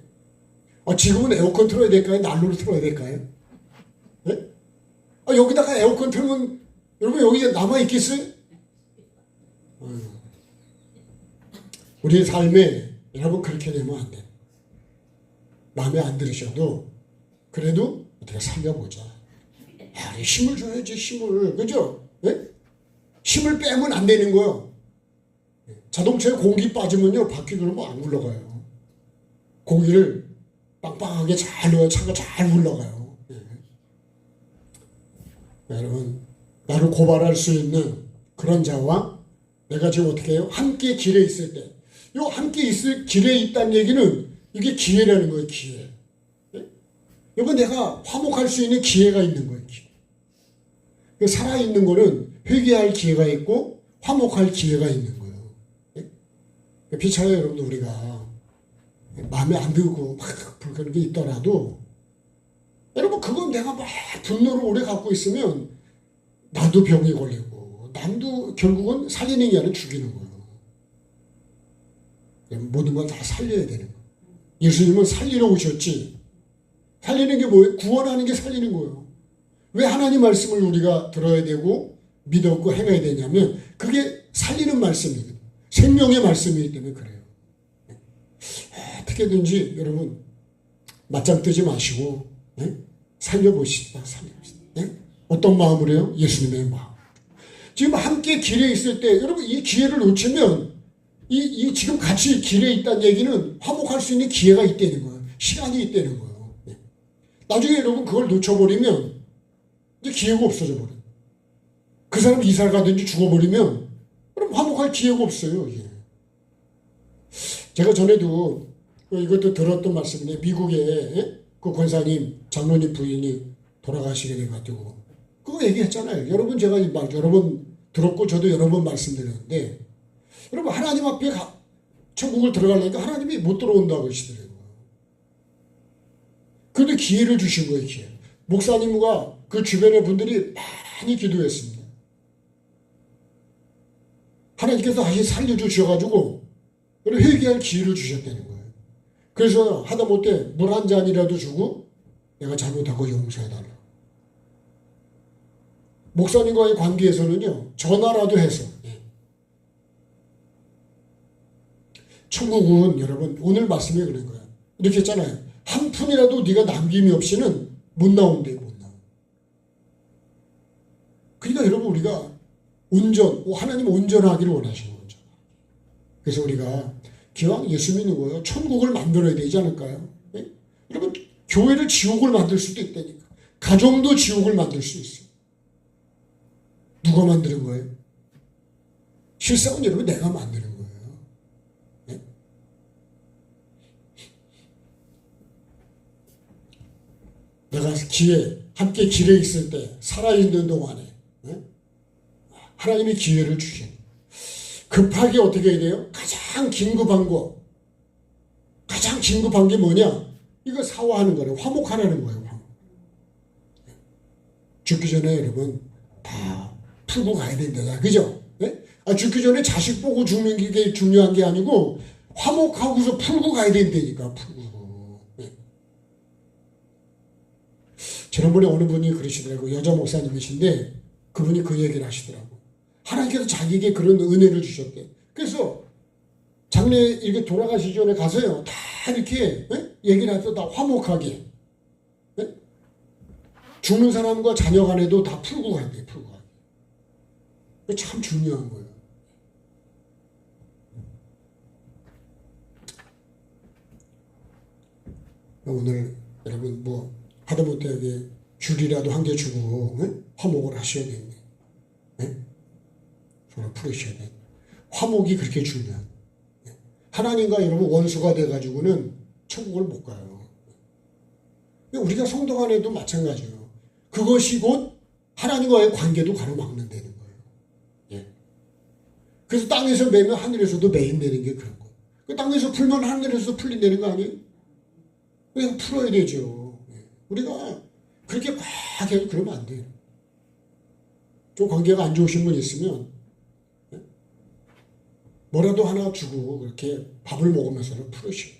지금은 에어컨 틀어야 될까요? 난로를 틀어야 될까요? 예? 여기다가 에어컨 틀면 여러분 여기 남아있겠어요? 우리의 삶에 여러분 그렇게 되면 안 돼. 마음에 안 들으셔도 그래도 어떻게 살려보자. 힘을 줘야지, 힘을. 그죠? 예? 힘을 빼면 안 되는 거예요. 자동차에 공기 빠지면요, 바퀴 그러면 안 굴러가요. 공기를 빵빵하게 잘 넣어야 차가 잘 굴러가요. 예. 여러분, 나를 고발할 수 있는 그런 자와 내가 지금 어떻게 해요? 함께 길에 있을 때, 요 함께 있을 길에 있다는 얘기는 이게 기회라는 거예요, 기회. 여러분, 내가 화목할 수 있는 기회가 있는 거예요, 기회. 살아있는 거는 회개할 기회가 있고 화목할 기회가 있는 거예요. 피차에 여러분들 우리가 마음에 안 들고 막 불쾌한 게 있더라도 여러분, 그건 내가 막 분노를 오래 갖고 있으면 나도 병이 걸리고 남도 결국은 살리는 게 아니라 죽이는 거예요. 모든 걸 다 살려야 되는 거예요. 예수님은 살리러 오셨지. 살리는 게 뭐예요? 구원하는 게 살리는 거예요. 왜 하나님 말씀을 우리가 들어야 되고 믿었고 행해야 되냐면 그게 살리는 말씀이거든요. 생명의 말씀이기 때문에 그래요. 어떻게든지 여러분 맞짱 뜨지 마시고 살려보시다. 어떤 마음으로요? 예수님의 마음. 지금 함께 길에 있을 때 여러분 이 기회를 놓치면 이 지금 같이 길에 있다는 얘기는 화목할 수 있는 기회가 있다는 거예요. 시간이 있다는 거예요. 나중에 여러분 그걸 놓쳐버리면 이제 기회가 없어져 버려요. 그 사람 이사를 가든지 죽어버리면 그럼 화목할 기회가 없어요. 제가 전에도 이것도 들었던 말씀인데 미국에 그 권사님 장로님 부인이 돌아가시게 돼가지고 그거 얘기했잖아요. 여러분 제가 여러 번 들었고 저도 여러 번 말씀드렸는데 여러분 하나님 앞에 천국을 들어가려니까 하나님이 못 들어온다고 하시더라고요. 그런데 기회를 주신 거예요. 기회. 목사님과 그 주변의 분들이 많이 기도했습니다. 하나님께서 다시 살려주셔가지고 회개할 기회를 주셨다는 거예요. 그래서 하다못해 물 한 잔이라도 주고 내가 잘못하고 용서해달라. 목사님과의 관계에서는요 전화라도 해서 천국은 여러분 오늘 말씀이 그런 거예요. 이렇게 했잖아요. 한 푼이라도 네가 남김이 없이는 못 나온대. 못 나와. 그러니까 여러분 우리가 하나님 온전하기를 원하시는 거죠. 그래서 우리가 기왕 예수 믿는 거예요. 천국을 만들어야 되지 않을까요? 여러분 교회를 지옥을 만들 수도 있다니까. 가정도 지옥을 만들 수 있어요. 누가 만드는 거예요? 실상은 여러분 내가 만드는 거예요. 내가 함께 길에 있을 때 살아있는 동안에 하나님이 기회를 주신 급하게 어떻게 해야 돼요? 가장 긴급한 게 뭐냐? 이거 사화하는 거예요. 화목하라는 거예요. 화목. 죽기 전에 여러분 다 풀고 가야 된다. 그죠? 죽기 전에 자식 보고 죽는 게 중요한 게 아니고 화목하고서 풀고 가야 된다니까. 풀고. 지난번에 어느 분이 그러시더라고요. 여자 목사님이신데 그분이 그 얘기를 하시더라고요. 하나님께서 자기에게 그런 은혜를 주셨대. 그래서 장례 이렇게 돌아가시기 전에 가서요. 다 이렇게 얘기를 해서 다 화목하게 죽는 사람과 자녀 간에도 다 풀고 가야 돼. 풀고 가야 돼. 참 중요한 거예요. 오늘 여러분 하다못해 여기 귤이라도 한 개 주고 화목을 하셔야 되는데 서로 풀으셔야 돼. 화목이 그렇게 중요한. 하나님과 여러분 원수가 돼가지고는 천국을 못 가요. 우리가 성도 간에도 마찬가지예요. 그것이 곧 하나님과의 관계도 가로막는다는 거예요. 그래서 땅에서 매면 하늘에서도 매인다는 게 그런 거예요. 그 땅에서 풀면 하늘에서 풀린다는 거 아니에요? 그냥 풀어야 되죠. 우리가 그렇게 꽉 해도 그러면 안 돼요. 좀 관계가 안 좋으신 분 있으면 뭐라도 하나 주고 그렇게 밥을 먹으면서는 풀으시고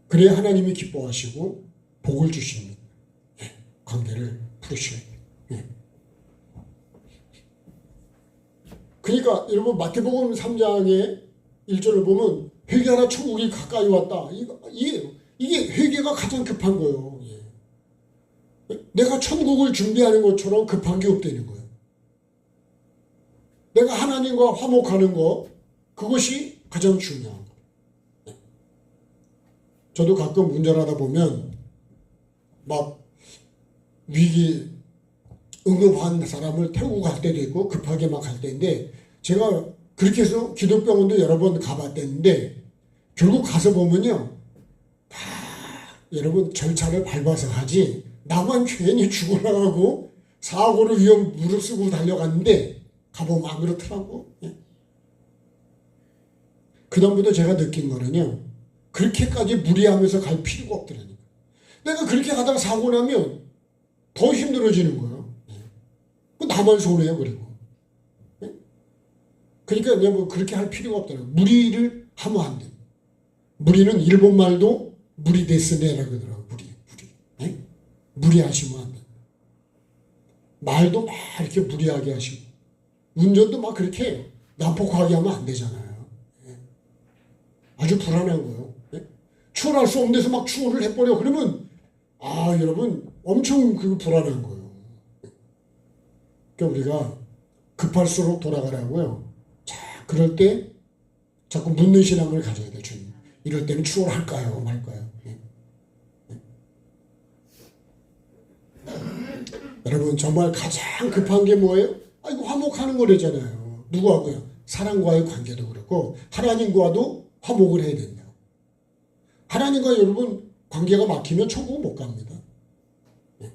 그래야 하나님이 기뻐하시고 복을 주시는 관계를 풀으셔야 돼요. 그러니까 여러분 마태복음 3장의 1절을 보면 회개하라 천국이 가까이 왔다. 이게 회개가 가장 급한 거예요. 내가 천국을 준비하는 것처럼 급한 게 없다는 거예요. 내가 하나님과 화목하는 것, 그것이 가장 중요한 거예요. 저도 가끔 운전하다 보면 막 응급한 사람을 태우고 갈 때도 있고 급하게 막 갈 때인데 제가 그렇게 해서 기독병원도 여러 번 가봤댔는데 결국 가서 보면요. 다 여러분 절차를 밟아서 하지 나만 괜히 죽어나가고 사고를 위험 무릅쓰고 달려갔는데 가보면 안 그렇더라고. 예. 그다음부터 제가 느낀 거는요. 그렇게까지 무리하면서 갈 필요가 없더라니까. 내가 그렇게 가다가 사고 나면 더 힘들어지는 거예요. 예. 나만 손해요 그리고. 예? 그러니까 내가 뭐 그렇게 할 필요가 없더라고요. 무리를 하면 안 돼. 무리는 일본말도 무리데스네라고 그러더라고요. 무리. 예? 무리하시면 안 돼. 말도 막 이렇게 무리하게 하시고 운전도 막 그렇게 난폭하게 하면 안 되잖아요. 예. 아주 불안한 거예요. 예? 추월할 수 없는 데서 막 추월을 해버려. 그러면 여러분 엄청 그 불안한 거예요. 그러니까 우리가 급할수록 돌아가라고요. 자, 그럴 때 자꾸 묻는 신앙을 가져야 돼요. 주님. 이럴 때는 추월할까요? 말까요? 예. 예. 여러분 정말 가장 급한 게 뭐예요? 이거 화목하는 거래잖아요. 누구하고요? 사랑과의 관계도 그렇고 하나님과도 화목을 해야 된다. 하나님과 여러분 관계가 막히면 천국 못 갑니다. 예.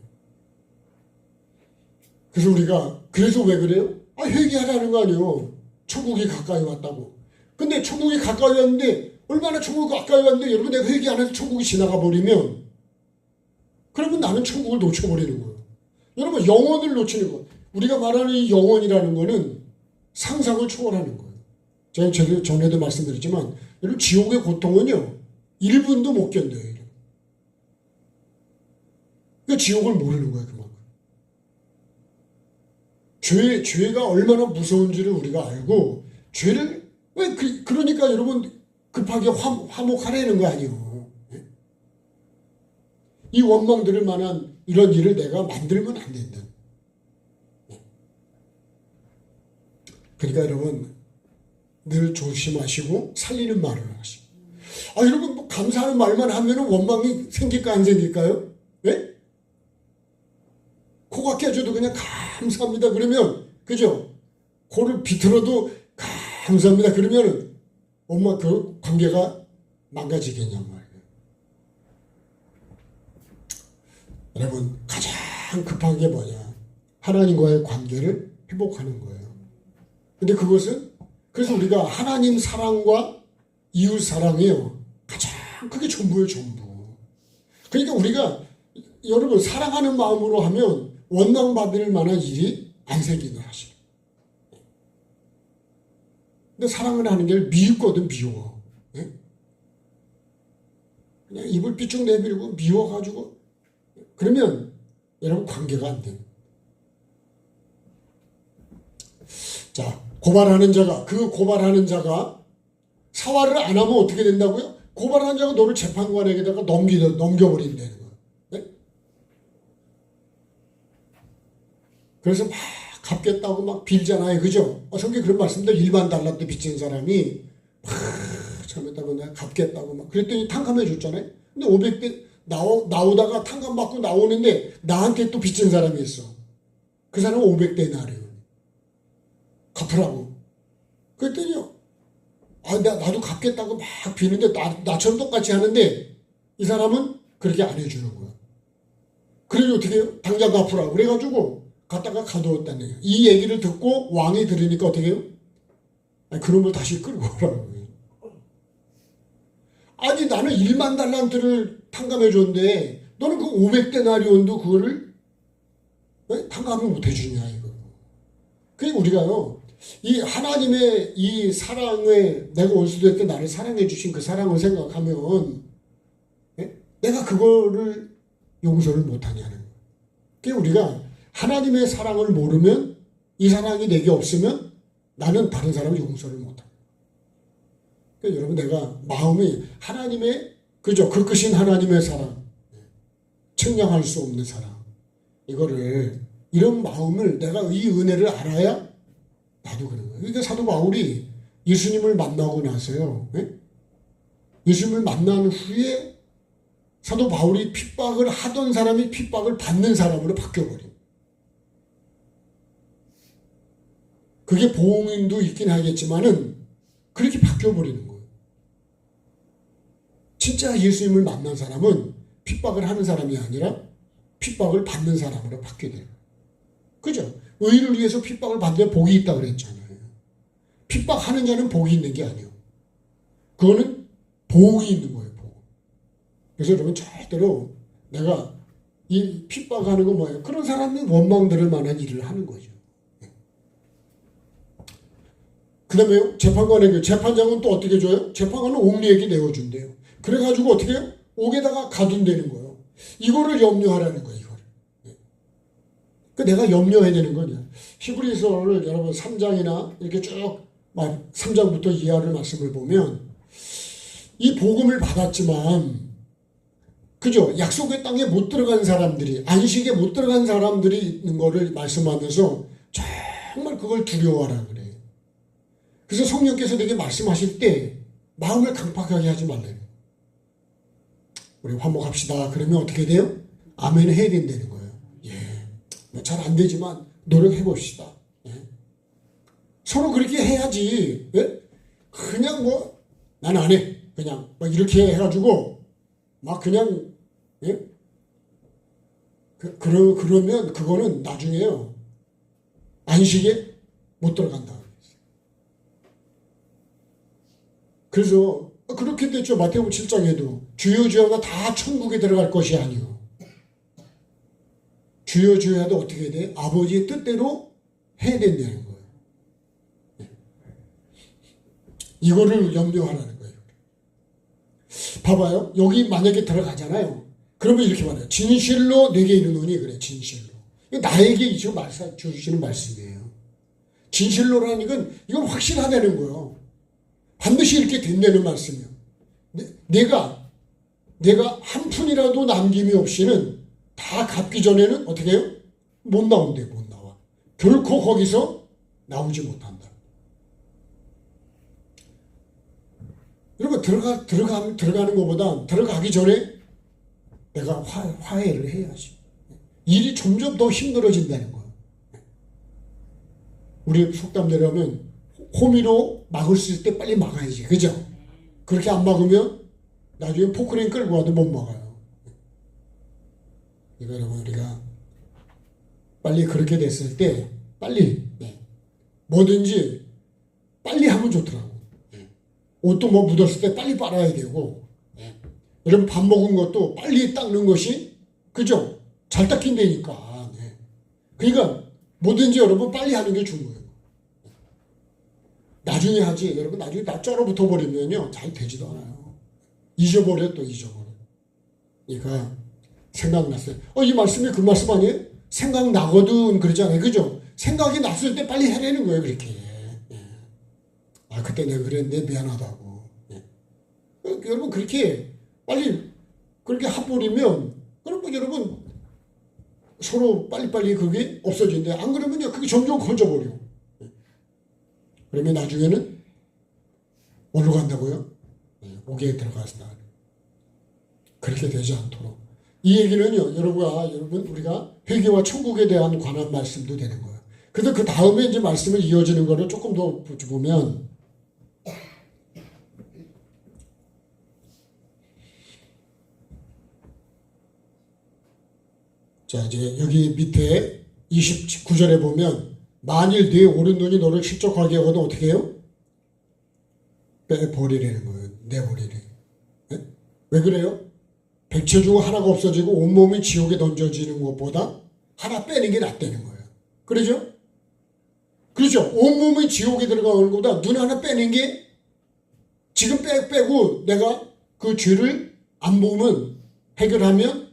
그래서 우리가 그래서 왜 그래요? 회개하라는 거 아니에요. 천국이 가까이 왔다고. 근데 천국이 가까이 왔는데 얼마나 천국이 가까이 왔는데 여러분 내가 회개 안 해서 천국이 지나가 버리면 그러면 나는 천국을 놓쳐버리는 거예요. 여러분 영혼을 놓치는 거. 우리가 말하는 이 영혼이라는 거는 상상을 초월하는 거예요. 제가 전에도 말씀드렸지만 여러분 지옥의 고통은요 1분도 못 견뎌요. 그러니까 지옥을 모르는 거예요 그만큼. 죄가 얼마나 무서운지를 우리가 알고 죄를 왜 그러니까 여러분 급하게 화목하라는 거 아니에요. 이 원망들을 만한 이런 일을 내가 만들면 안 된다. 그러니까 여러분 늘 조심하시고 살리는 말을 하시고. 여러분 뭐 감사하는 말만 하면 원망이 생길까 안 생길까요? 예? 코가 깨져도 그냥 감사합니다 그러면 그죠? 코를 비틀어도 감사합니다 그러면 엄마 그 관계가 망가지겠냔 말이에요. 여러분 가장 급한 게 뭐냐? 하나님과의 관계를 회복하는 거예요. 근데 그것은 그래서 우리가 하나님 사랑과 이웃 사랑이에요. 가장 그게 전부예요 전부. 그러니까 우리가 여러분 사랑하는 마음으로 하면 원망받을 만한 일이 안 생기는 사실. 근데 사랑을 하는 게 미흡거든 미워. 예? 그냥 입을 삐쭉 내밀고 미워가지고 그러면 여러분 관계가 안 돼요. 자 고발하는 자가 사활을 안 하면 어떻게 된다고요? 고발하는 자가 너를 재판관에게다가 넘겨버린다는 거예요. 네? 그래서 막 갚겠다고 막 빌잖아요. 그죠? 성경에 그런 말씀들 1만 달란트 빚진 사람이 막 잘못하고 내가 갚겠다고 막 그랬더니 탕감해 줬잖아요. 근데 500대 나오다가 탕감 받고 나오는데 나한테 또 빚진 사람이 있어. 그 사람은 500대 나래요. 갚으라고. 그랬더니요. 나도 갚겠다고 막 비는데 나처럼 똑같이 하는데 이 사람은 그렇게 안 해주는 거야. 그래서 어떻게 해요? 당장 갚으라고. 그래가지고 갔다가 가두었다는 얘기예요. 이 얘기를 듣고 왕이 들으니까 어떻게 해요? 그놈을 다시 끌고 오라고. 나는 1만 달란트를 탕감해 줬는데 너는 그 500데나리온도 그거를 왜 탕감을 못 해주냐 이거. 그러니까 우리가요. 이 하나님의 이 사랑을 내가 원수될 때 나를 사랑해 주신 그 사랑을 생각하면 내가 그거를 용서를 못하냐는 거예요. 그러니까 우리가 하나님의 사랑을 모르면 이 사랑이 내게 없으면 나는 다른 사람을 용서를 못합니다. 그러니까 여러분 내가 마음이 하나님의 그죠? 그 크신 하나님의 사랑 측량할 수 없는 사랑 이런 마음을 내가 이 은혜를 알아야 나도 그런 거예요. 그러니까 사도 바울이 예수님을 만나고 나서요. 예수님을 만난 후에 사도 바울이 핍박을 하던 사람이 핍박을 받는 사람으로 바뀌어버린. 그게 보응도 있긴 하겠지만은 그렇게 바뀌어버리는 거예요. 진짜 예수님을 만난 사람은 핍박을 하는 사람이 아니라 핍박을 받는 사람으로 바뀌게 돼요. 그죠? 의를 위해서 핍박을 받는데 복이 있다고 그랬잖아요. 핍박하는 자는 복이 있는 게 아니에요. 그거는 보응이 있는 거예요. 보응. 그래서 여러분 절대로 내가 이 핍박하는 거 뭐예요? 그런 사람이 원망 들을 만한 일을 하는 거죠. 그 다음에 재판관에게, 재판장은 또 어떻게 줘요? 재판관은 옥리에게 내어준대요. 그래가지고 어떻게 해요? 옥에다가 가둔다는 거예요. 이거를 염려하라는 거예요. 이거를. 그 내가 염려해야 되는 거냐. 히브리서를 여러분 3장이나 이렇게 쭉 3장부터 이하를 말씀을 보면 이 복음을 받았지만 그죠? 약속의 땅에 못 들어간 사람들이, 안식에 못 들어간 사람들이 있는 거를 말씀하면서 정말 그걸 두려워하라 그래요. 그래서 성령께서 내게 말씀하실 때 마음을 강팍하게 하지 말래요. 우리 화목합시다. 그러면 어떻게 돼요? 아멘 해야 된다는 거예요. 예. 잘 안 되지만 노력해 봅시다. 예. 서로 그렇게 해야지. 예? 그냥 뭐, 난 안 해. 그냥 막 이렇게 해가지고 막 그냥 예? 그러면 그거는 나중에요. 안식에 못 들어간다. 그래서 그렇게 됐죠. 마태복음 7장에도 주여 주여가 다 천국에 들어갈 것이 아니요. 주여 주여도 어떻게 돼? 아버지의 뜻대로 해야 된다는 거예요. 이거를 염려하라는 거예요. 봐봐요. 여기 만약에 들어가잖아요. 그러면 이렇게 말해요. 진실로 내게 이르노니 그래. 진실로. 나에게 지금 주시는 말씀이에요. 진실로라는 건 이건 확실하다는 거예요. 반드시 이렇게 된다는 말씀이에요. 내가 한 푼이라도 남김이 없이는 다 갚기 전에는 어떻게 해요? 못 나온대. 못 나와. 결코 거기서 나오지 못한다. 여러분 들어가는 것보다 들어가기 전에 내가 화해를 해야지. 일이 점점 더 힘들어진다는 거예요. 우리 속담대로 하면 호미로 막을 수 있을 때 빨리 막아야지. 그죠? 그렇게 안 막으면 나중에 포크레인 끌고 와도 못 막아요. 이거 여러분 우리가 빨리 그렇게 됐을 때 빨리 뭐든지 빨리 하면 좋더라고. 옷도 뭐 묻었을 때 빨리 빨아야 되고 여러분 밥 먹은 것도 빨리 닦는 것이 그죠? 잘 닦인다니까. 그러니까 뭐든지 여러분 빨리 하는 게 중요해요. 나중에 하지. 여러분 나중에 다 쩔어붙어 버리면요 잘 되지도 않아요. 잊어버려. 그러니까 생각났어요. 이 말씀이 그 말씀 아니에요? 생각나거든 그러잖아요. 그죠? 생각이 났을 때 빨리 해내는 거예요. 그렇게. 그때 내가 그랬는데 미안하다고. 여러분 그렇게 빨리 그렇게 해버리면 그러면 여러분 서로 빨리빨리 그게 없어진대. 안 그러면요 그게 점점 커져버려. 그러면 나중에는 어디로 간다고요? 옥에 들어가서 그렇게 되지 않도록. 이 얘기는요 여러분 우리가 회개와 천국에 대한 관한 말씀도 되는 거예요. 그래서 그 다음에 이제 말씀을 이어지는 거를 조금 더 보면 자 이제 여기 밑에 29절에 보면 만일 네 오른눈이 너를 실족하게 하거든 어떻게 해요? 빼버리라는 거예요. 내버리래. 왜 그래요? 백체 중 하나가 없어지고 온몸이 지옥에 던져지는 것보다 하나 빼는 게 낫다는 거예요. 그러죠? 그렇죠? 온몸이 지옥에 들어가는 것보다 눈 하나 빼는 게 지금 빼고 내가 그 죄를 안 보면 해결하면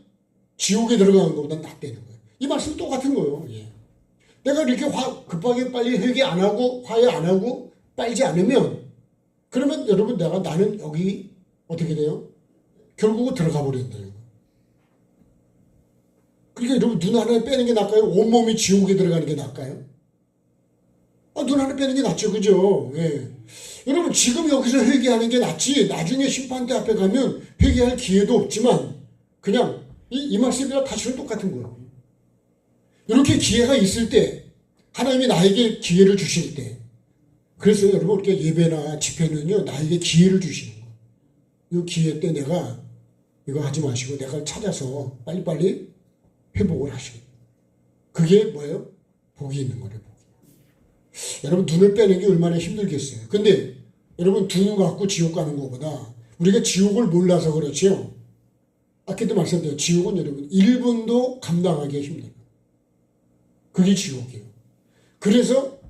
지옥에 들어가는 것보다 낫다는 거예요. 이 말씀 똑같은 거예요. 내가 이렇게 급하게 빨리 회개 안 하고 화해 안 하고 빨지 않으면 그러면 여러분 나는 여기 어떻게 돼요? 결국은 들어가 버린다는 거예요. 그러니까 여러분 눈 하나 빼는 게 나을까요? 온몸이 지옥에 들어가는 게 나을까요? 눈 하나 빼는 게 낫죠. 그죠? 여러분 지금 여기서 회개하는 게 낫지 나중에 심판대 앞에 가면 회개할 기회도 없지만 그냥 이 말씀이랑 다시는 똑같은 거예요. 이렇게 기회가 있을 때 하나님이 나에게 기회를 주실 때, 그래서 여러분 이렇게 예배나 집회는요 나에게 기회를 주시는 거예요. 이 기회 때 내가 이거 하지 마시고 내가 찾아서 빨리빨리 회복을 하시고, 그게 뭐예요? 복이 있는 거예요. 복이. 여러분 눈을 빼는 게 얼마나 힘들겠어요. 근데 여러분 두 눈 갖고 지옥 가는 것보다 우리가 지옥을 몰라서 그렇지요. 아까도 말씀드렸죠. 지옥은 여러분 1분도 감당하기 힘들어요. 그게 지옥이에요. 그래서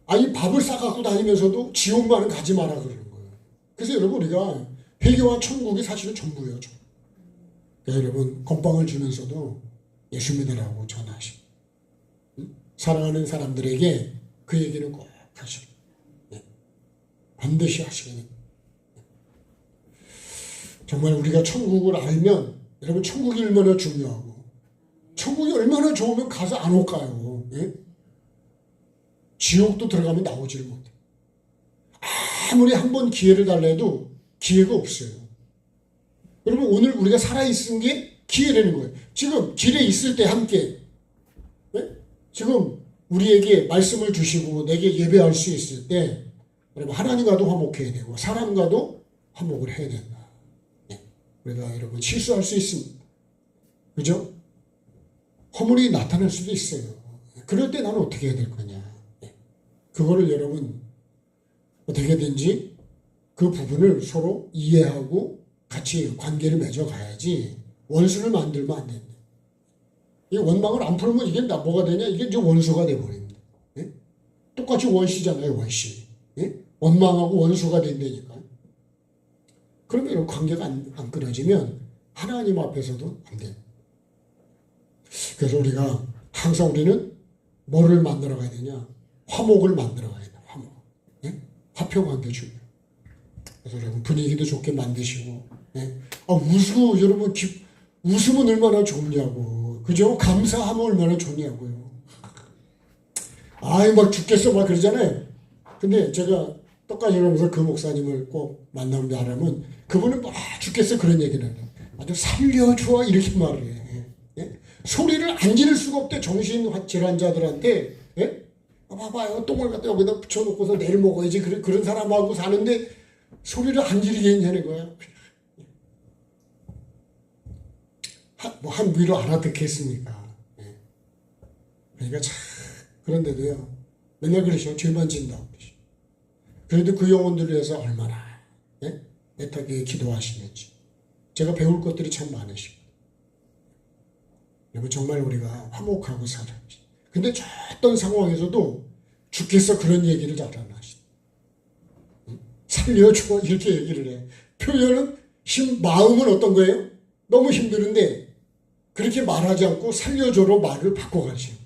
아니 밥을 싸갖고 다니면서도 지옥만은 가지 마라 그러는 거예요. 그래서 여러분 우리가 회개와 천국이 사실은 전부예요. 그러니까 여러분 건빵을 주면서도 예수 믿으라고 전하시고, 사랑하는 사람들에게 그 얘기는 꼭 하시고, 반드시 하시거든요. 정말 우리가 천국을 알면 여러분 천국이 얼마나 중요하고 천국이 얼마나 좋으면 가서 안 올까요? 예? 지옥도 들어가면 나오지를 못해. 아무리 한 번 기회를 달라 해도 기회가 없어요. 여러분 오늘 우리가 살아있은 게 기회라는 거예요. 지금 길에 있을 때 함께, 예? 지금 우리에게 말씀을 주시고 내게 예배할 수 있을 때 여러분 하나님과도 화목해야 되고 사람과도 화목을 해야 된다. 우리가 여러분 실수할 수 있습니다. 그죠? 허물이 나타날 수도 있어요. 그럴 때 나는 어떻게 해야 될 거냐. 그거를 여러분 어떻게든지 그 부분을 서로 이해하고 같이 관계를 맺어가야지 원수를 만들면 안 된다. 이 원망을 안 풀면 이게 뭐가 되냐? 이게 이제 원수가 돼버립니다. 예? 똑같이 원시잖아요, 원시. 예? 원망하고 원수가 된다니까. 그러면 이런 관계가 안 끊어지면 하나님 앞에서도 안 돼요. 그래서 우리가 항상 우리는 뭐를 만들어 가야 되냐? 화목을 만들어 가야 돼요. 화목. 예? 화평 관계 중요해요. 그래서 여러분 분위기도 좋게 만드시고, 예? 여러분 웃으면 얼마나 좋냐고. 그죠? 감사하면 얼마나 좋냐고요. 막 죽겠어 막 그러잖아요. 근데 제가 떡까지 하면서 그 목사님을 꼭 만나면 알아면 그분은 막 죽겠어 그런 얘기를 해요. 아주 살려줘 이렇게 말을 해. 예? 소리를 안 지를 수가 없대. 정신질환자들한테. 예? 봐봐요, 똥을 갖다 여기다 붙여놓고서 내일 먹어야지. 그런 사람하고 사는데 소리를 안 지르겠냐는 거야. 한 위로 알아듣겠습니까? 예. 그러니까 참 그런데도요 맨날 그러셔. 죄만 진다고 그러셔. 그래도 그 영혼들을 위해서 얼마나 애타게 기도하시는지 제가 배울 것들이 참 많으시고, 여러분 정말 우리가 화목하고 살아야지. 근데 저 어떤 상황에서도 주께서 그런 얘기를 잘 안 하시다. 살려줘 이렇게 얘기를 해. 표현은 마음은 어떤 거예요? 너무 힘드는데 그렇게 말하지 않고 살려줘로 말을 바꿔가시는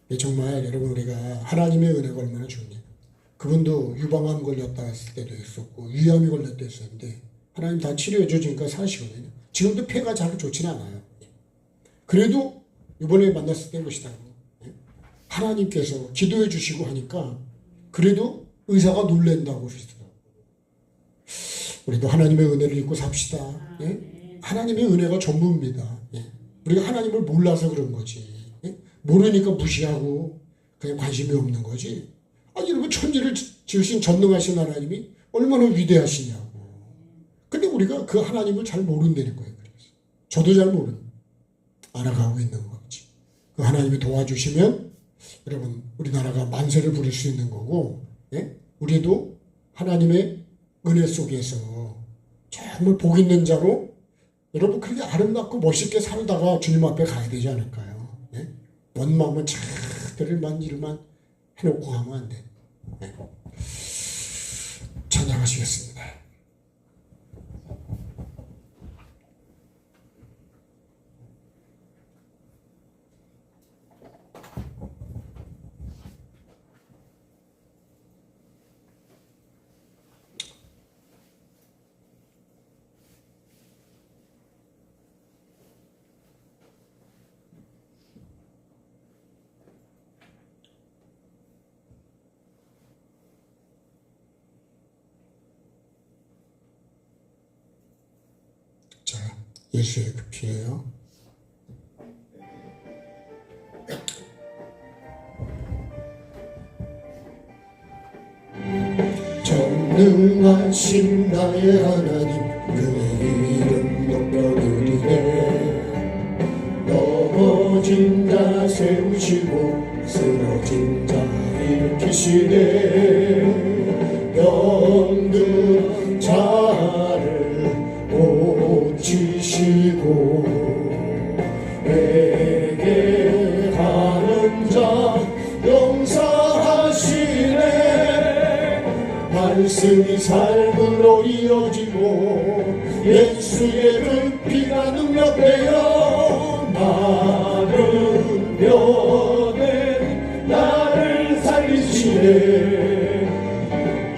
거예요. 정말 여러분 우리가 하나님의 은혜가 얼마나 중요해요. 그분도 유방암 걸렸다 했을 때도 있었고 위암이 걸렸다 했었는데 하나님 다 치료해 주니까 사시거든요. 지금도 폐가 잘 좋지는 않아요. 그래도 이번에 만났을 때 것이다. 하나님께서 기도해 주시고 하니까 그래도 의사가 놀랜다고 그러시더라고요. 우리도 하나님의 은혜를 잊고 삽시다. 예? 하나님의 은혜가 전부입니다. 예? 우리가 하나님을 몰라서 그런 거지. 예? 모르니까 무시하고 그냥 관심이 없는 거지. 여러분 천지를 지으신 전능하신 하나님이 얼마나 위대하시냐고. 근데 우리가 그 하나님을 잘 모른다는 거예요. 그래서 저도 잘 알아가고 있는 거지. 그 하나님이 도와주시면 여러분 우리나라가 만세를 부릴 수 있는 거고, 예? 우리도 하나님의 은혜 속에서 정말 복 있는 자로 여러분 그렇게 아름답고 멋있게 살다가 주님 앞에 가야 되지 않을까요? 예? 원망은 들을만 일만 해놓고 하면 안 돼. 예? 찬양하시겠습니다. 자, 예수의 그 피예요. 전능하신 나의 하나님 그의 이름 높여드리네. 넘어진 자 세우시고 쓰러진 자 일으키시네. 병든 자를 고치시고 회개하는 자 용서하시네. 말씀이 삶으로 이어지고 예수의 그 피가 능력되어 마른 뼈된 나를 살리시네.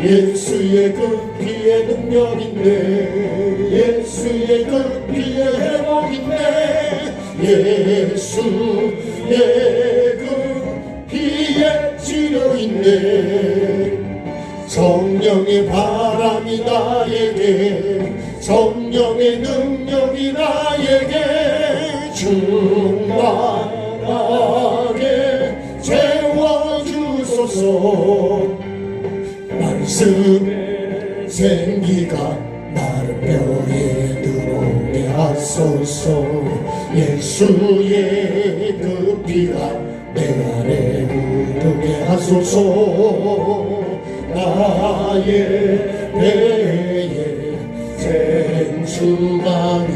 예수의 그 피의 능력인데 예수의 그 피의 회복인데 예수의 그 피의 치료인데 성령의 바람이 나에게 성령의 능력이 나에게 충만하게 채워주소서. 말씀의 생기가 마른 뼈에 들어오게 하소서. 예수의 그 피가 내 안에 흐르게 하소서. 나의 배에 생수강이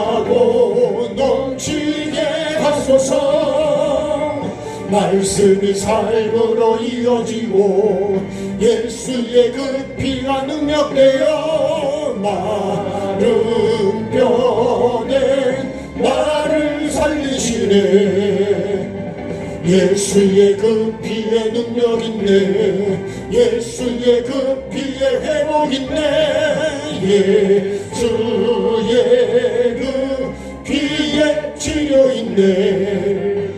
흘러나고 넘치게 하소서. 말씀이 삶으로 이어지고 예수의 그 피가 능력되어 마른 뼈에 나를 살리시네. 예수의 그 피의 능력인데 예수의 그 피의 회복인데 예수의 그 피의 치료인데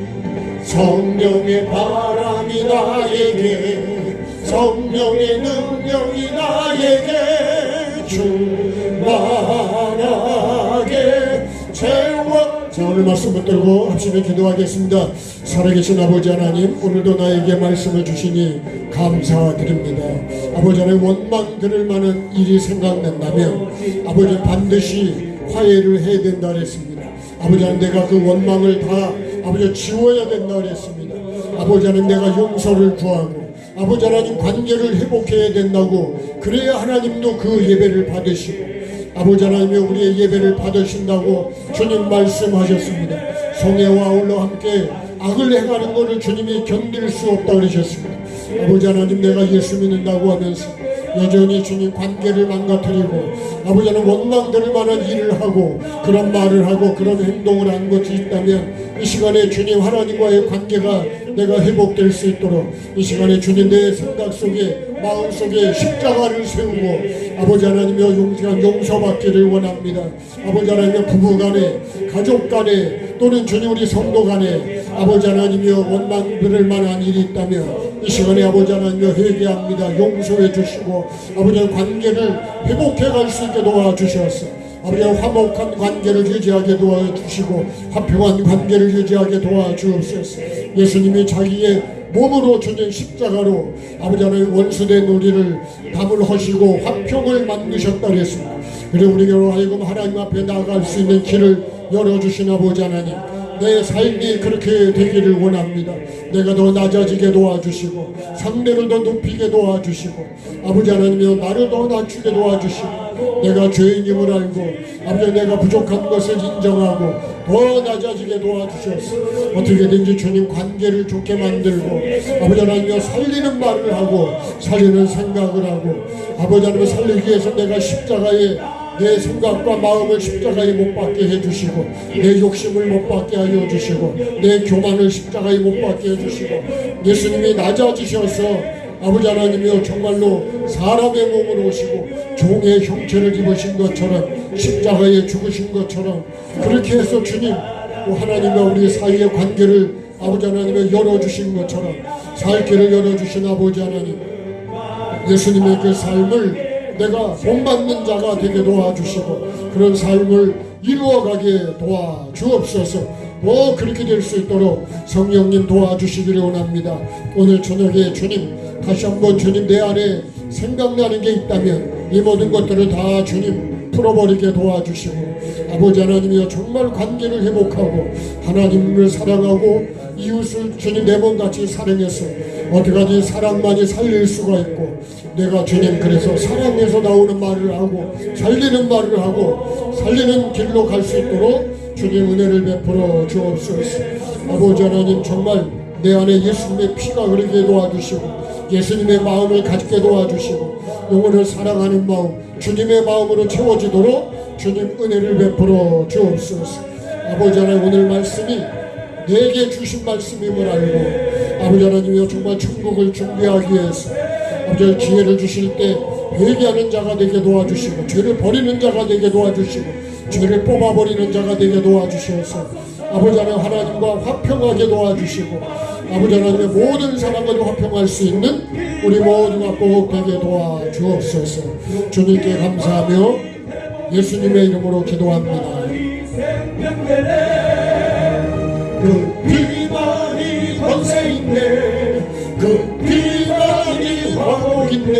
성령의 바람이 나에게 성령의 능력이 나에게 충만하게 채워. 자, 오늘 말씀 붙들고 합심에 기도하겠습니다. 살아계신 아버지 하나님, 오늘도 나에게 말씀을 주시니 감사드립니다. 아버지 하나님, 원망 들을 만한 일이 생각난다면 아버지 반드시 화해를 해야 된다 그랬습니다. 아버지 하나님, 내가 그 원망을 다 아버지 지워야 된다 그랬습니다. 아버지 하나님, 내가 용서를 구하고 아버지 하나님 관계를 회복해야 된다고, 그래야 하나님도 그 예배를 받으시고 아버지 하나님이 우리의 예배를 받으신다고 주님 말씀하셨습니다. 성애와 아울러 함께 악을 행하는 것을 주님이 견딜 수 없다 그러셨습니다. 아버지 하나님, 내가 예수 믿는다고 하면서 여전히 주님 관계를 망가뜨리고 아버지 하나님 원망될 만한 일을 하고 그런 말을 하고 그런 행동을 한 것이 있다면 이 시간에 주님 하나님과의 관계가 내가 회복될 수 있도록 이 시간에 주님 내 생각 속에 마음 속에 십자가를 세우고 아버지 하나님여 용서받기를 원합니다. 아버지 하나님여 부부 간에 가족 간에 또는 주님 우리 성도 간에 아버지 하나님여 원망될 만한 일이 있다면 이 시간에 아버지 하나님여 회개합니다. 용서해 주시고 아버지 하나님 관계를 회복해 갈 수 있게 도와주셔서 아버지 화목한 관계를 유지하게 도와주시고 화평한 관계를 유지하게 도와주옵소서. 예수님이 자기의 몸으로 주는 십자가로 아버지 하나님 원수된 우리를 담을 하시고 화평을 만드셨다 그랬습니다. 그래 우리가 하여금 하나님 앞에 나아갈 수 있는 길을 열어주신 아버지 하나님, 내 삶이 그렇게 되기를 원합니다. 내가 더 낮아지게 도와주시고 상대를 더 높이게 도와주시고 아버지 하나님이여 나를 더 낮추게 도와주시고 내가 죄인임을 알고 아버지 내가 부족한 것을 인정하고 더 낮아지게 도와주셔서 어떻게든지 주님 관계를 좋게 만들고 아버지 하나님이여 살리는 말을 하고 살리는 생각을 하고 아버지 하나님 살리기 위해서 내가 십자가에 내 생각과 마음을 십자가에 못 박게 해주시고 내 욕심을 못 박게 하여 주시고 내 교만을 십자가에 못 박게 해주시고 예수님이 낮아지셔서 아버지 하나님이여 정말로 사람의 몸으로 오시고 종의 형체를 입으신 것처럼 십자가에 죽으신 것처럼 그렇게 해서 주님 하나님과 우리 사이의 관계를 아버지 하나님이 열어주신 것처럼 살 길을 열어주신 아버지 하나님, 예수님의 그 삶을 내가 본받는 자가 되게 도와주시고 그런 삶을 이루어가게 도와주옵소서. 그렇게 될 수 있도록 성령님 도와주시기를 원합니다. 오늘 저녁에 주님 다시 한번 주님 내 안에 생각나는 게 있다면 이 모든 것들을 다 주님 풀어버리게 도와주시고 아버지 하나님이여 정말 관계를 회복하고 하나님을 사랑하고 이웃을 주님 내 몸같이 사랑해서 어떻게든지 사랑만이 살릴 수가 있고 내가 주님 그래서 사랑에서 나오는 말을 하고 살리는 말을 하고 살리는 길로 갈 수 있도록 주님 은혜를 베풀어 주옵소서. 아버지 하나님 정말 내 안에 예수님의 피가 흐르게 도와주시고 예수님의 마음을 갖게 도와주시고 영혼을 사랑하는 마음 주님의 마음으로 채워지도록 주님 은혜를 베풀어 주옵소서. 아버지 하나님 오늘 말씀이 내게 주신 말씀임을 알고 아버지 하나님이여 정말 천국을 준비하기 위해서 아버지 기회를 주실 때 회개하는 자가 되게 도와주시고 죄를 버리는 자가 되게 도와주시고 죄를 뽑아버리는 자가 되게 도와주셔서 아버지 하나님과 화평하게 도와주시고 아버지 하나님의 모든 사람과도 화평할 수 있는 우리 모두가 꼭 되게 도와주옵소서. 주님께 감사하며 예수님의 이름으로 기도합니다. 그 피만이 권세있네 그 피만이 화목있네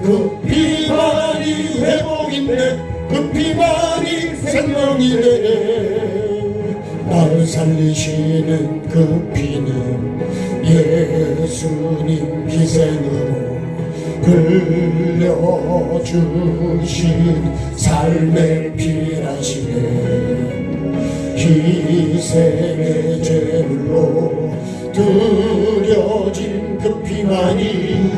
그 피만이 회복있네 그 피만이 생명이네 나를 살리시는 그 피는 예수님 희생으로 흘려주신 삶의 피라시네 희생의 제물로 드려진 그 피만이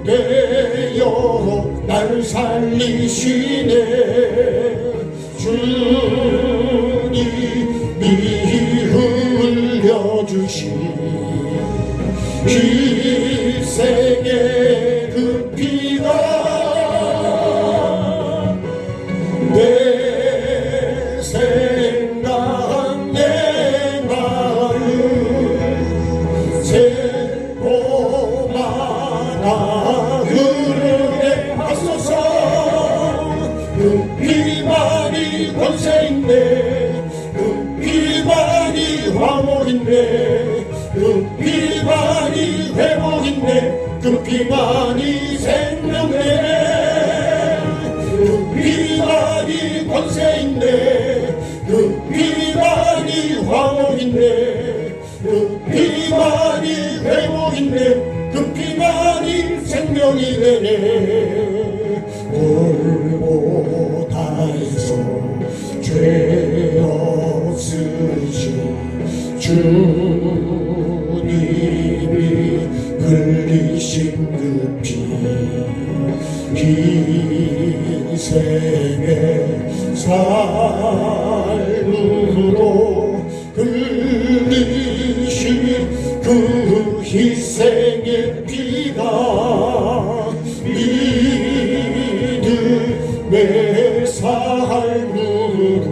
능력되어 나를 살리시네 주님이 흘려주신 희생의 그 피가 내 생각 내 마음 새로마다 흐르게 하소서 그 피만이 권세있네 그 피만이 화목있네 그 피만이 회복있네 그 피만이 생명되네 그 피만이 권세있네 그 피만이 화목있네 그 피만이 회복있네 그 피만이 생명이 되네 골고다에서 죄 없으신 주님이 흘리신 그 피 희생의 삶으로 흘리신 그 희생의 피가 믿음의 삶으로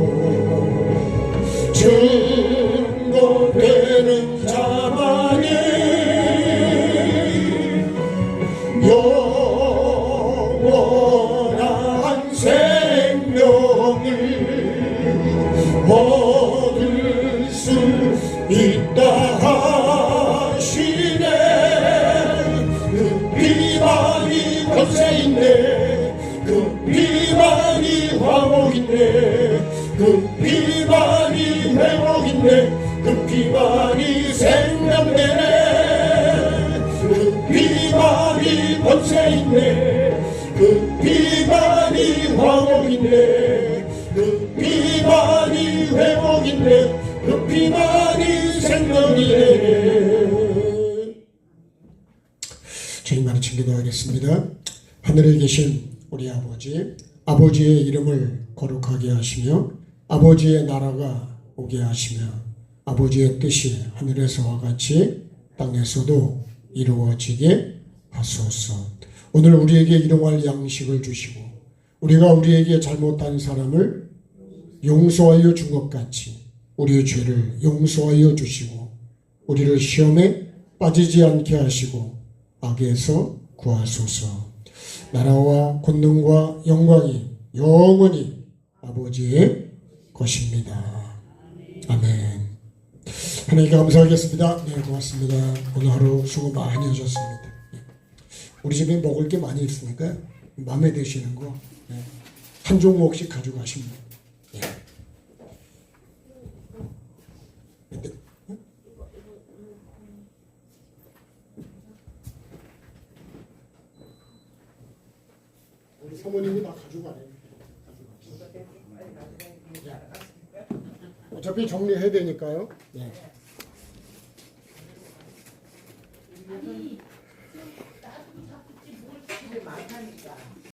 증거되는 자만이 영원한 생명을 얻을 수 있다 하시네 그 피만이 권세있네 그 피만이 화목있네 그 피만이 회복있네 그 피만이 생명되네 그 피만이 권세있네 그 피만이 화목있네 그 피만이 회복있네 그 피만이 생명이네. 주님만을 기도하겠습니다. 하늘에 계신 우리 아버지, 아버지의 이름을 거룩하게 하시며 아버지의 나라가 오게 하시며 아버지의 뜻이 하늘에서와 같이 땅에서도 이루어지게 하소서. 오늘 우리에게 일용할 양식을 주시고 우리가 우리에게 잘못한 사람을 용서하여 준 것 같이 우리의 죄를 용서하여 주시고 우리를 시험에 빠지지 않게 하시고 악에서 구하소서. 나라와 권능과 영광이 영원히 아버지의 것입니다. 아멘. 하나님께 감사하겠습니다. 네, 고맙습니다. 오늘 하루 수고 많이 하셨습니다. 우리 집에 먹을 게 많이 있으니까 마음에 드시는 거 한 종목씩 가져가시면 돼요. 우리 사모님이 다 가져가래요. 어차피 정리해야 되니까요. 네.